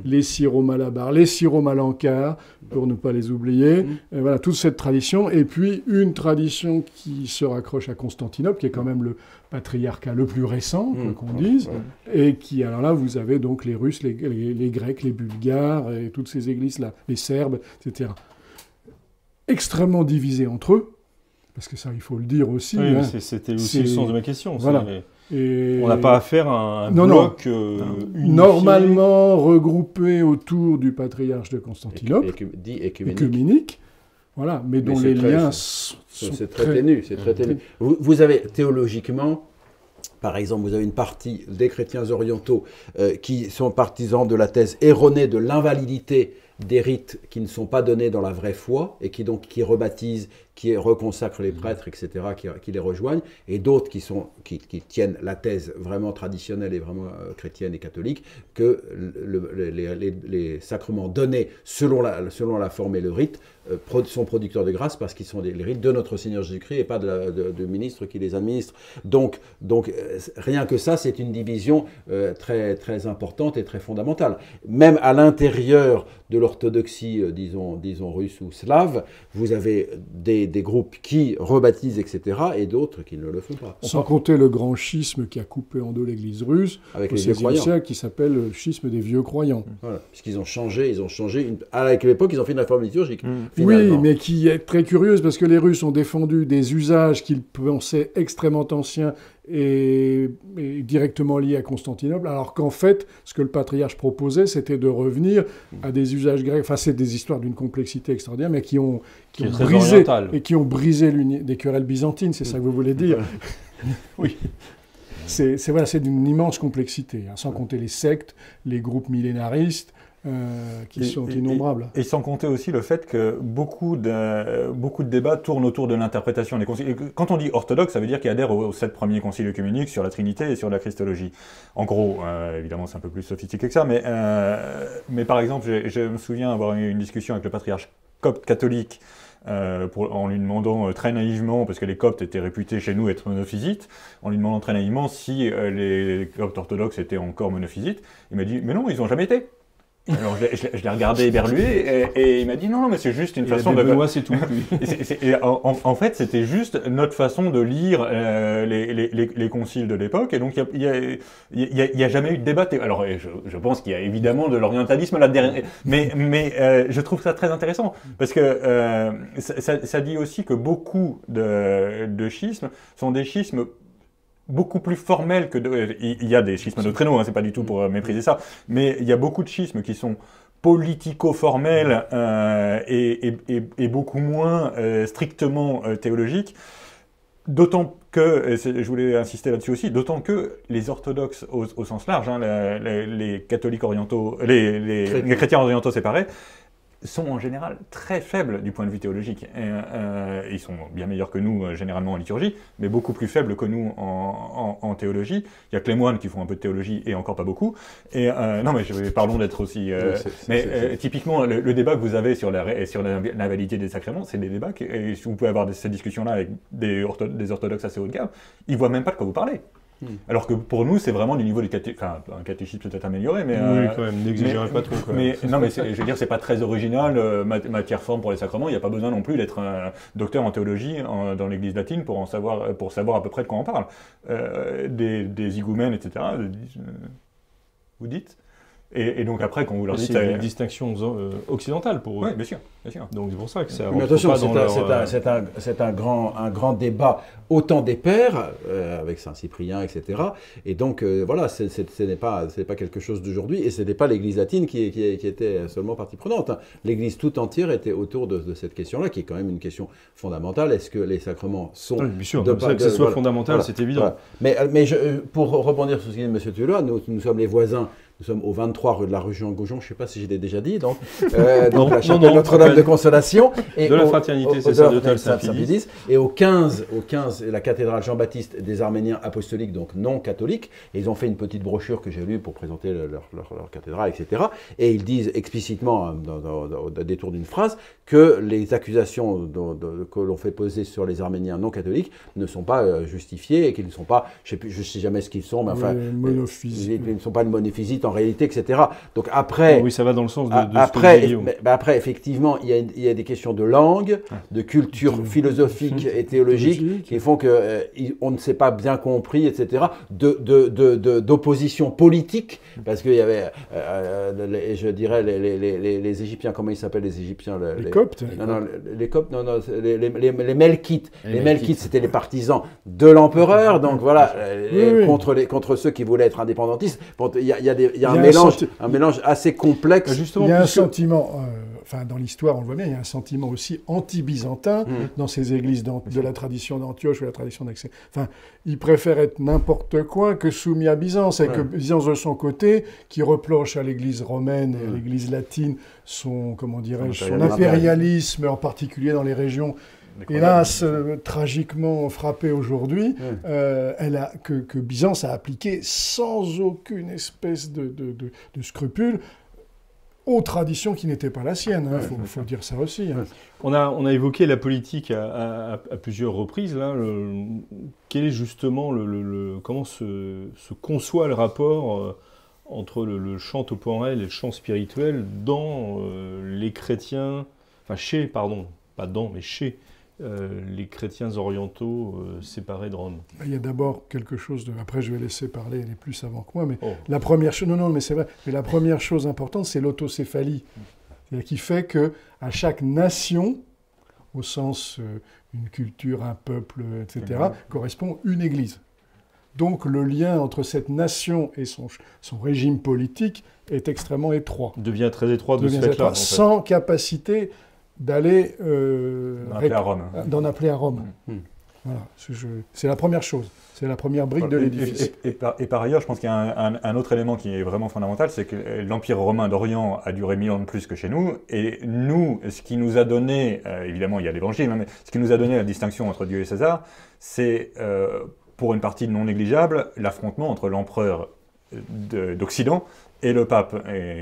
Speaker 2: les Syro-Malabars, les Syro-Malankars, pour ne pas les oublier. Voilà, toute cette tradition. Et puis, une tradition qui se raccroche à Constantinople, qui est quand même le patriarcat le plus récent, qu'on dise, et qui, alors là, vous avez donc les Russes, les Grecs, les Bulgares, et toutes ces églises-là, les Serbes, etc. Extrêmement divisés entre eux. Parce que ça, il faut le dire aussi.
Speaker 1: Oui, c'était aussi le sens de ma question.
Speaker 2: Voilà. On
Speaker 1: n'a pas affaire à un bloc
Speaker 2: normalement regroupé autour du patriarche de Constantinople,
Speaker 3: dit
Speaker 2: œcuménique, voilà, mais dont les liens sont
Speaker 3: très ténus. C'est très ténu. Vous avez théologiquement, par exemple, vous avez une partie des chrétiens orientaux qui sont partisans de la thèse erronée de l'invalidité des rites qui ne sont pas donnés dans la vraie foi et qui rebaptisent, qui reconsacrent les prêtres, etc., qui les rejoignent, et d'autres qui tiennent la thèse vraiment traditionnelle et vraiment chrétienne et catholique, que les sacrements donnés selon la forme et le rite sont producteurs de grâce parce qu'ils sont les rites de notre Seigneur Jésus-Christ et pas de ministres qui les administrent. Donc rien que ça, c'est une division très, très importante et très fondamentale. Même à l'intérieur de l'orthodoxie, disons russe ou slave, vous avez des groupes qui rebaptisent, etc., et d'autres qui ne le font pas.
Speaker 2: Sans compter le grand schisme qui a coupé en deux l'Église russe,
Speaker 3: avec
Speaker 2: au XVIe siècle, qui s'appelle le schisme des vieux croyants.
Speaker 3: Voilà, puisqu'ils ont changé, à l'époque, ils ont fait une réforme liturgique.
Speaker 2: Oui, mais qui est très curieuse, parce que les Russes ont défendu des usages qu'ils pensaient extrêmement anciens et directement liés à Constantinople, alors qu'en fait, ce que le patriarche proposait, c'était de revenir à des usages grecs. Enfin, c'est des histoires d'une complexité extraordinaire, mais qui ont brisé des querelles byzantines, c'est ça que vous voulez dire.
Speaker 1: Oui.
Speaker 2: C'est d'une immense complexité, sans compter les sectes, les groupes millénaristes, qui sont innombrables.
Speaker 5: Et sans compter aussi le fait que beaucoup de débats tournent autour de l'interprétation des conciles. Quand on dit orthodoxe, ça veut dire qu'il adhère aux 7 premiers conciles œcuméniques sur la Trinité et sur la Christologie. En gros, évidemment c'est un peu plus sophistiqué que ça, mais par exemple, je me souviens avoir eu une discussion avec le patriarche copte catholique en lui demandant très naïvement, parce que les coptes étaient réputés chez nous être monophysites, en lui demandant très naïvement si les coptes orthodoxes étaient encore monophysites. Il m'a dit « mais non, ils n'ont jamais été ». Alors je l'ai regardé éberlué et il m'a dit non mais c'est juste une façon de...
Speaker 1: Benoît, c'est tout.
Speaker 5: En fait, c'était juste notre façon de lire les conciles de l'époque. Et donc, il y a jamais eu de débat. Alors, je pense qu'il y a évidemment de l'orientalisme là-dedans. Mais je trouve ça très intéressant. Parce que ça dit aussi que beaucoup de schismes sont des schismes beaucoup plus formels que... Il y a des schismes doctrinaux, hein, c'est pas du tout pour mépriser ça. Mais il y a beaucoup de schismes qui sont politico-formel et beaucoup moins strictement théologique, d'autant que, je voulais insister là-dessus aussi, d'autant que les orthodoxes au sens large, hein, les catholiques orientaux, les chrétiens orientaux séparés, sont en général très faibles du point de vue théologique. Ils sont bien meilleurs que nous généralement en liturgie, mais beaucoup plus faibles que nous en théologie. Il y a que les moines qui font un peu de théologie et encore pas beaucoup. Non mais pardon d'être aussi... typiquement, le débat que vous avez sur la validité des sacrements, c'est des débats, et vous pouvez avoir cette discussion-là avec des orthodoxes assez haut de gamme, ils voient même pas de quoi vous parlez. Alors que pour nous, c'est vraiment du niveau du un catéchisme peut-être amélioré, mais...
Speaker 1: oui, quand même, n'exagérez pas trop.
Speaker 5: Non, mais je veux dire, c'est pas très original, matière forme pour les sacrements, il n'y a pas besoin non plus d'être un docteur en théologie dans l'église latine pour savoir à peu près de quoi on parle. Des higoumènes, etc., vous dites. Et donc après, quand vous leur dites...
Speaker 1: C'est une distinction occidentale pour eux.
Speaker 5: Oui, bien sûr, bien sûr.
Speaker 1: Donc c'est pour ça que ça...
Speaker 3: Mais attention, c'est un grand débat autant des pères, avec Saint-Cyprien, etc. Et donc, voilà, ce n'est pas quelque chose d'aujourd'hui, et ce n'est pas l'Église latine qui était seulement partie prenante. Hein. L'Église tout entière était autour de cette question-là, qui est quand même une question fondamentale. Est-ce que les sacrements sont...
Speaker 1: Oui, bien sûr, que ce soit fondamental, c'est évident.
Speaker 3: Voilà. Mais pour rebondir sur ce qu'il dit M. Tullois, nous sommes les voisins. Nous sommes au 23 rue de la rue Jean-Goujon, je ne sais pas si je l'ai déjà dit, donc la chapelle Notre-Dame de Consolation. Et
Speaker 1: de la fraternité sacerdotale
Speaker 3: Saint-Pédis. Et au 15, la cathédrale Jean-Baptiste des Arméniens apostoliques, donc non catholiques. Et ils ont fait une petite brochure que j'ai lue pour présenter leur cathédrale, etc. Et ils disent explicitement, au détour d'une phrase, que les accusations que l'on fait poser sur les Arméniens non catholiques ne sont pas justifiées et qu'ils ne sont pas, je ne sais jamais ce qu'ils sont, mais enfin, ils ne sont pas de monophysites en réalité, etc. Donc après...
Speaker 1: Oui, ça va dans le sens de
Speaker 3: après, effectivement, il y a des questions de langue, de culture philosophique et théologique qui font qu'on ne s'est pas bien compris, etc. D'opposition politique, parce qu'il y avait, je dirais, les Égyptiens, comment ils s'appellent les Égyptiens
Speaker 2: Les Coptes.
Speaker 3: Les Coptes, les Melkites. Les Melkites, c'était les partisans de l'empereur, donc voilà, contre ceux qui voulaient être indépendantistes. Bon, il y a un mélange assez complexe.
Speaker 2: Justement, il y a un sentiment, dans l'histoire, on le voit bien, il y a un sentiment aussi anti-byzantin dans ces églises de la tradition d'Antioche ou la tradition d'Aix. Enfin, ils préfèrent être n'importe quoi que soumis à Byzance, et que Byzance, de son côté, qui reproche à l'église romaine et à l'église latine son impérialisme, en particulier dans les régions hélas, tragiquement frappée aujourd'hui, que Byzance a appliqué sans aucune espèce de scrupule aux traditions qui n'étaient pas la sienne. Il faut dire ça aussi. Hein.
Speaker 1: On a évoqué la politique à plusieurs reprises. Là, quel est justement comment se conçoit le rapport entre le chant temporel et le chant spirituel dans les chrétiens, chez les chrétiens orientaux séparés de Rome?
Speaker 2: Il y a d'abord quelque chose de... Après, je vais laisser parler les plus savants que moi, mais la première chose... Non, mais c'est vrai. Mais la première chose importante, c'est l'autocéphalie. C'est-à-dire qui fait qu'à chaque nation, au sens une culture, un peuple, etc., correspond une église. Donc, le lien entre cette nation et son régime politique est extrêmement étroit.
Speaker 1: Devient très étroit de ce fait-là.
Speaker 2: Sans capacité d'aller d'en appeler à Rome. Voilà, c'est la première chose, c'est la première brique de l'édifice.
Speaker 5: Et par ailleurs, je pense qu'il y a un autre élément qui est vraiment fondamental, c'est que l'Empire romain d'Orient a duré 1000 ans de plus que chez nous, et nous, ce qui nous a donné, évidemment il y a l'Évangile, mais ce qui nous a donné la distinction entre Dieu et César, c'est pour une partie non négligeable l'affrontement entre l'empereur d'Occident et le pape,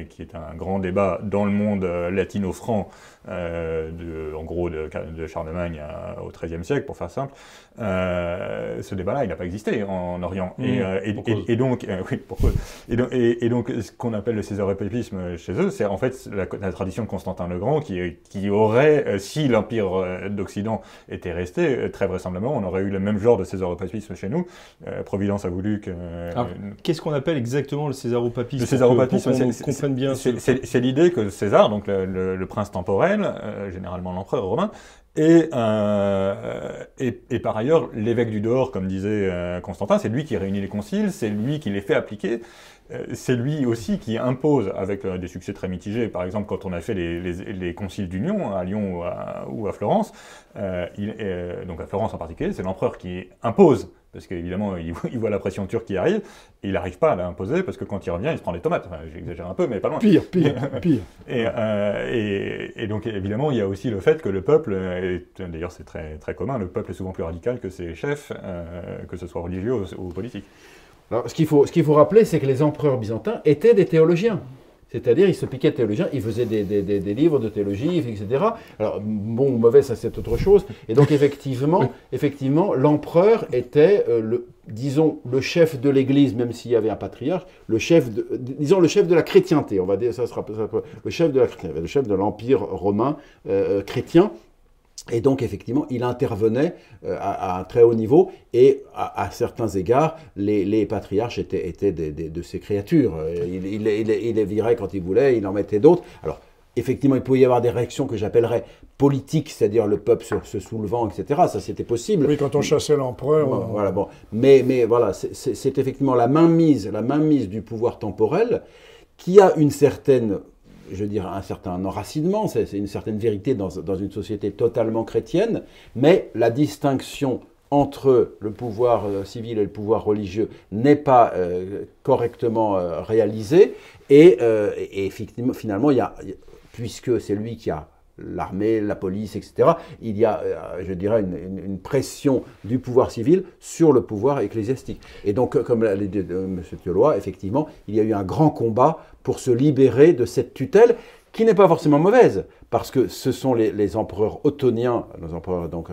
Speaker 5: qui est un grand débat dans le monde latino-franc, en gros de Charlemagne au XIIIe siècle, pour faire simple, ce débat-là, il n'a pas existé en Orient. Et donc, oui, pourquoi et donc, ce qu'on appelle le césaropapisme chez eux, c'est en fait la tradition de Constantin le Grand qui aurait, si l'Empire d'Occident était resté, très vraisemblablement, on aurait eu le même genre de césaropapisme chez nous. Providence a voulu que...
Speaker 1: Qu'est-ce qu'on appelle exactement le césaropapisme?
Speaker 5: Le césaropapisme,
Speaker 1: pour qu'on comprenne bien.
Speaker 5: C'est l'idée que César, donc le prince temporel, généralement l'empereur romain, et par ailleurs, l'évêque du dehors, comme disait Constantin, c'est lui qui réunit les conciles, c'est lui qui les fait appliquer, c'est lui aussi qui impose, avec des succès très mitigés, par exemple quand on a fait les conciles d'Union, à Lyon ou à Florence, donc à Florence en particulier, c'est l'empereur qui impose, parce qu'évidemment il voit la pression turque qui arrive, et il n'arrive pas à l'imposer, parce que quand il revient, il se prend des tomates. Enfin, j'exagère un peu, mais pas loin.
Speaker 2: Pire.
Speaker 5: Et donc évidemment, il y a aussi le fait que le peuple, d'ailleurs c'est très, très commun, le peuple est souvent plus radical que ses chefs, que ce soit religieux ou politique.
Speaker 3: Alors, ce qu'il faut rappeler, c'est que les empereurs byzantins étaient des théologiens. C'est-à-dire, ils se piquaient de théologiens, ils faisaient des livres de théologie, etc. Alors, bon ou mauvais, ça c'est autre chose. Et donc, effectivement, l'empereur était, disons, le chef de l'Église, même s'il y avait un patriarche, le chef de la chrétienté. On va dire, ça sera le chef de l'Empire romain chrétien. Et donc, effectivement, il intervenait à un très haut niveau, et à certains égards, les patriarches étaient de ces créatures. Il les virait quand il voulait, il en mettait d'autres. Alors, effectivement, il pouvait y avoir des réactions que j'appellerais politiques, c'est-à-dire le peuple se soulevant, etc. Ça, c'était possible.
Speaker 2: Oui, quand on chassait l'empereur.
Speaker 3: Bon, voilà, bon. Mais voilà, c'est effectivement la mainmise du pouvoir temporel qui a une certaine... je veux dire, un certain enracinement, c'est une certaine vérité dans une société totalement chrétienne, mais la distinction entre le pouvoir civil et le pouvoir religieux n'est pas correctement réalisée, et finalement, puisque c'est lui qui a l'armée, la police, etc., il y a, je dirais, une pression du pouvoir civil sur le pouvoir ecclésiastique. Et donc, comme l'a dit M. Thiolois, effectivement, il y a eu un grand combat pour se libérer de cette tutelle, qui n'est pas forcément mauvaise, parce que ce sont les empereurs ottoniens, les empereurs donc,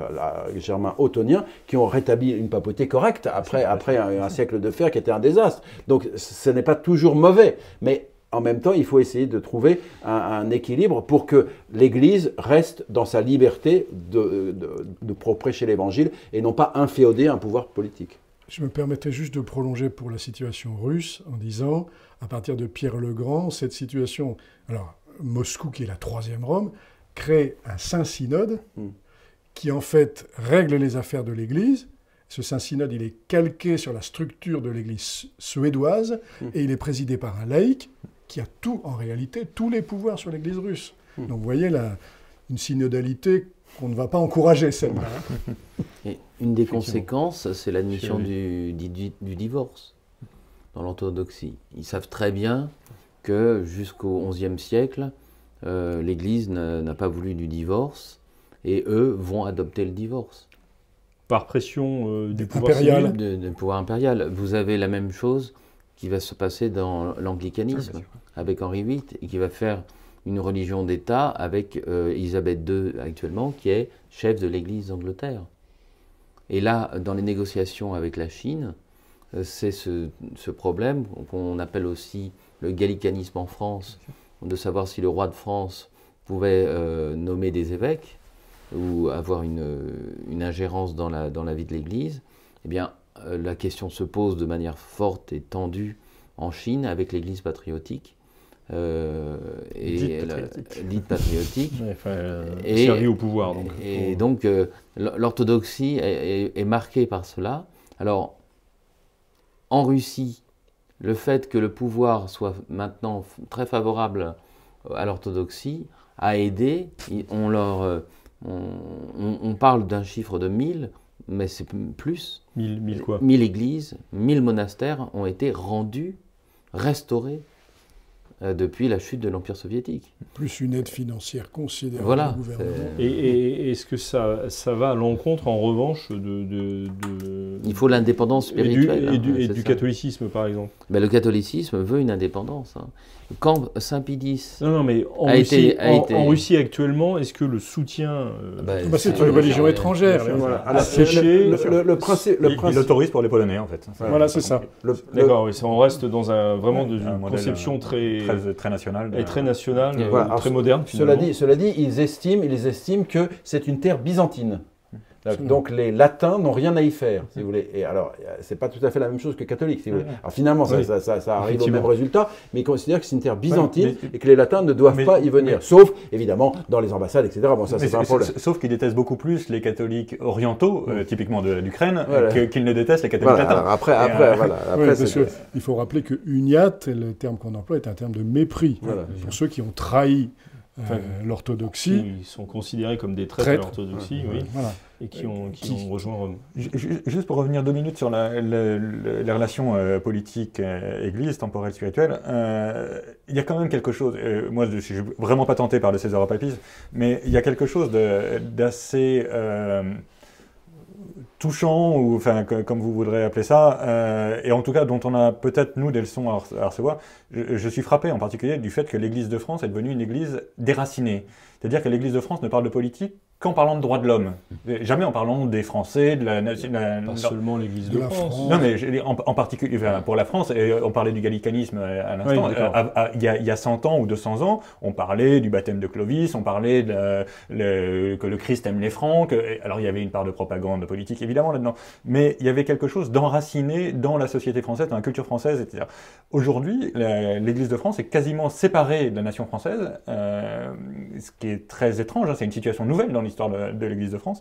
Speaker 3: germains ottoniens, qui ont rétabli une papauté correcte après un siècle de fer qui était un désastre. Donc, ce n'est pas toujours mauvais, mais en même temps, il faut essayer de trouver un équilibre pour que l'Église reste dans sa liberté de prêcher l'Évangile et non pas inféoder un pouvoir politique.
Speaker 2: Je me permettais juste de prolonger pour la situation russe en disant, à partir de Pierre le Grand, cette situation... Alors, Moscou, qui est la troisième Rome, crée un Saint-Synode qui, en fait, règle les affaires de l'Église. Ce Saint-Synode, il est calqué sur la structure de l'Église suédoise et il est présidé par un laïc qui a en réalité, tous les pouvoirs sur l'Église russe. Donc, vous voyez, une synodalité qu'on ne va pas encourager, celle-là.
Speaker 4: Et une des conséquences, c'est l'admission du divorce dans l'orthodoxie. Ils savent très bien que jusqu'au XIe siècle, l'Église n'a pas voulu du divorce, et eux vont adopter le divorce.
Speaker 1: Par pression du pouvoir
Speaker 2: impérial.
Speaker 4: Du pouvoir impérial. Vous avez la même chose qui va se passer dans l'anglicanisme, avec Henri VIII, et qui va faire une religion d'État avec Élisabeth II actuellement, qui est chef de l'Église d'Angleterre. Et là, dans les négociations avec la Chine, c'est ce problème qu'on appelle aussi le gallicanisme en France, de savoir si le roi de France pouvait nommer des évêques ou avoir une ingérence dans la vie de l'Église. Eh bien, la question se pose de manière forte et tendue en Chine avec l'Église patriotique. Dite patriotique.
Speaker 1: Et servi au pouvoir.
Speaker 4: Donc, l'orthodoxie est marquée par cela. Alors, en Russie, le fait que le pouvoir soit maintenant très favorable à l'orthodoxie a aidé. On parle d'un chiffre de 1000, mais c'est plus.
Speaker 1: 1000 quoi
Speaker 4: 1000 églises, 1000 monastères ont été rendus, restaurés depuis la chute de l'Empire soviétique.
Speaker 2: Plus une aide financière considérable
Speaker 4: voilà,
Speaker 2: du gouvernement.
Speaker 1: Et est-ce que ça va à l'encontre, en revanche, de
Speaker 4: Il faut l'indépendance spirituelle.
Speaker 1: Et du catholicisme, par exemple.
Speaker 4: Ben, le catholicisme veut une indépendance. Hein. Quand Saint Pie X
Speaker 1: non, mais en Russie actuellement, est-ce que le soutien...
Speaker 2: c'est une religion étrangère.
Speaker 5: Le principe... Il l'autorise pour les Polonais, en fait.
Speaker 2: Voilà, c'est ça.
Speaker 1: D'accord, oui, on reste dans vraiment une conception très
Speaker 5: nationale.
Speaker 1: Et très nationale,
Speaker 3: voilà.
Speaker 1: très moderne.
Speaker 3: Cela dit, ils estiment que c'est une terre byzantine. Donc les latins n'ont rien à y faire, si vous voulez. Et alors, c'est pas tout à fait la même chose que catholique, si vous voulez. Alors finalement, ça arrive au même résultat, mais ils considèrent que c'est une terre byzantine et que les latins ne doivent pas y venir. Sauf, évidemment, dans les ambassades, etc. Bon, ça, c'est pas un problème.
Speaker 5: Sauf qu'ils détestent beaucoup plus les catholiques orientaux, typiquement de l'Ukraine, qu'ils ne détestent les catholiques latins.
Speaker 2: Il faut rappeler que uniat, le terme qu'on emploie, est un terme de mépris pour ceux qui ont trahi l'orthodoxie.
Speaker 1: Ils sont considérés comme des traîtres à l'orthodoxie, oui. Voilà. Et qui ont rejoint Rome.
Speaker 5: Juste pour revenir 2 minutes sur les relations politique-église, temporelle, spirituelle, il y a quand même quelque chose, moi je ne suis vraiment pas tenté par le césaropapisme, mais il y a quelque chose d'assez touchant, ou enfin comme vous voudrez appeler ça, et en tout cas dont on a peut-être nous des leçons à recevoir. Je suis frappé en particulier du fait que l'Église de France est devenue une Église déracinée. C'est-à-dire que l'Église de France ne parle de politique qu'en parlant de droits de l'homme. Jamais en parlant des Français, de la nation.
Speaker 1: Pas seulement l'Église de France.
Speaker 5: Non, mais en particulier pour la France, et on parlait du gallicanisme à l'instant. Il y a 100 ans ou 200 ans, on parlait du baptême de Clovis, on parlait que le Christ aime les Francs. Alors il y avait une part de propagande politique évidemment là-dedans, mais il y avait quelque chose d'enraciné dans la société française, dans la culture française, etc. Aujourd'hui, l'Église de France est quasiment séparée de la nation française, ce qui est très étrange. C'est une situation nouvelle dans l'histoire de l'Église de France.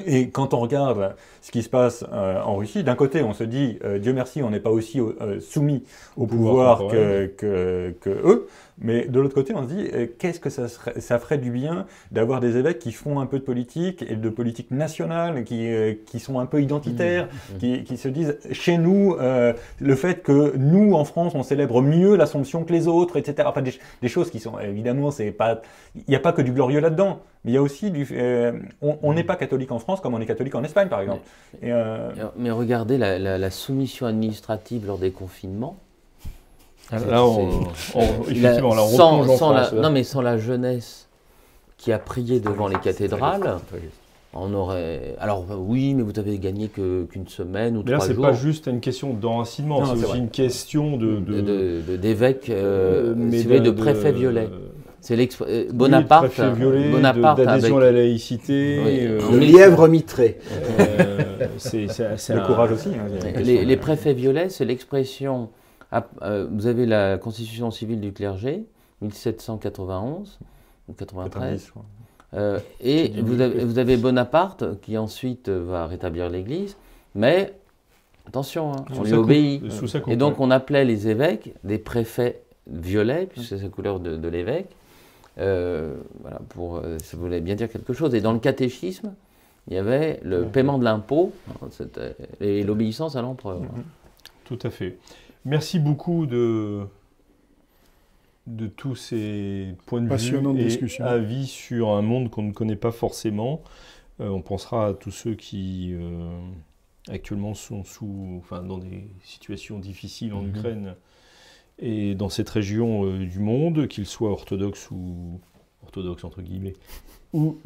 Speaker 5: Et quand on regarde ce qui se passe en Russie, d'un côté on se dit Dieu merci, on n'est pas aussi soumis au pouvoir que eux, mais de l'autre côté on se dit qu'est-ce que ça ferait du bien d'avoir des évêques qui font un peu de politique, et de politique nationale, qui sont un peu identitaires, qui se disent chez nous, le fait que nous en France on célèbre mieux l'Assomption que les autres, etc. Enfin des choses qui sont évidemment, il n'y a pas que du glorieux là-dedans. Mais il y a aussi on n'est pas catholique en France comme on est catholique en Espagne, par exemple.
Speaker 4: Mais regardez la soumission administrative lors des confinements.
Speaker 1: Là, on replonge en France.
Speaker 4: Non, mais sans la jeunesse qui a prié devant les cathédrales, on aurait... Alors oui, mais vous avez gagné qu'une semaine ou 3 jours.
Speaker 1: Là, c'est pas juste une question d'enracinement, c'est aussi une question
Speaker 4: d'évêque, de préfet violet. C'est Bonaparte,
Speaker 1: d'adhésion à la laïcité,
Speaker 3: le lièvre mitré.
Speaker 5: C'est le courage aussi.
Speaker 4: Les préfets violets, c'est l'expression. Vous avez la Constitution civile du clergé, 1791 ou 93. Et vous avez Bonaparte qui ensuite va rétablir l'Église, mais attention, on lui obéit. Et donc on appelait les évêques des préfets violets, puisque c'est la couleur de l'évêque. Voilà, ça voulait bien dire quelque chose. Et dans le catéchisme, il y avait le paiement de l'impôt et l'obéissance à l'empereur.
Speaker 1: Tout à fait. Merci beaucoup de tous ces points de vue et avis sur un monde qu'on ne connaît pas forcément. On pensera à tous ceux qui actuellement sont dans des situations difficiles en Ukraine et dans cette région du monde, qu'ils soient orthodoxes entre guillemets, ou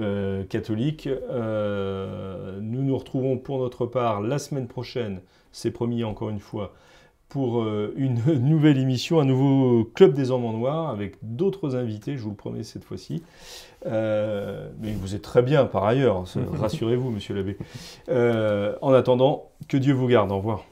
Speaker 1: catholiques. Nous nous retrouvons pour notre part la semaine prochaine, c'est promis encore une fois, pour une nouvelle émission, un nouveau Club des Hommes en Noir, avec d'autres invités, je vous le promets cette fois-ci. Mais vous êtes très bien par ailleurs, rassurez-vous, monsieur l'abbé. En attendant, que Dieu vous garde, au revoir.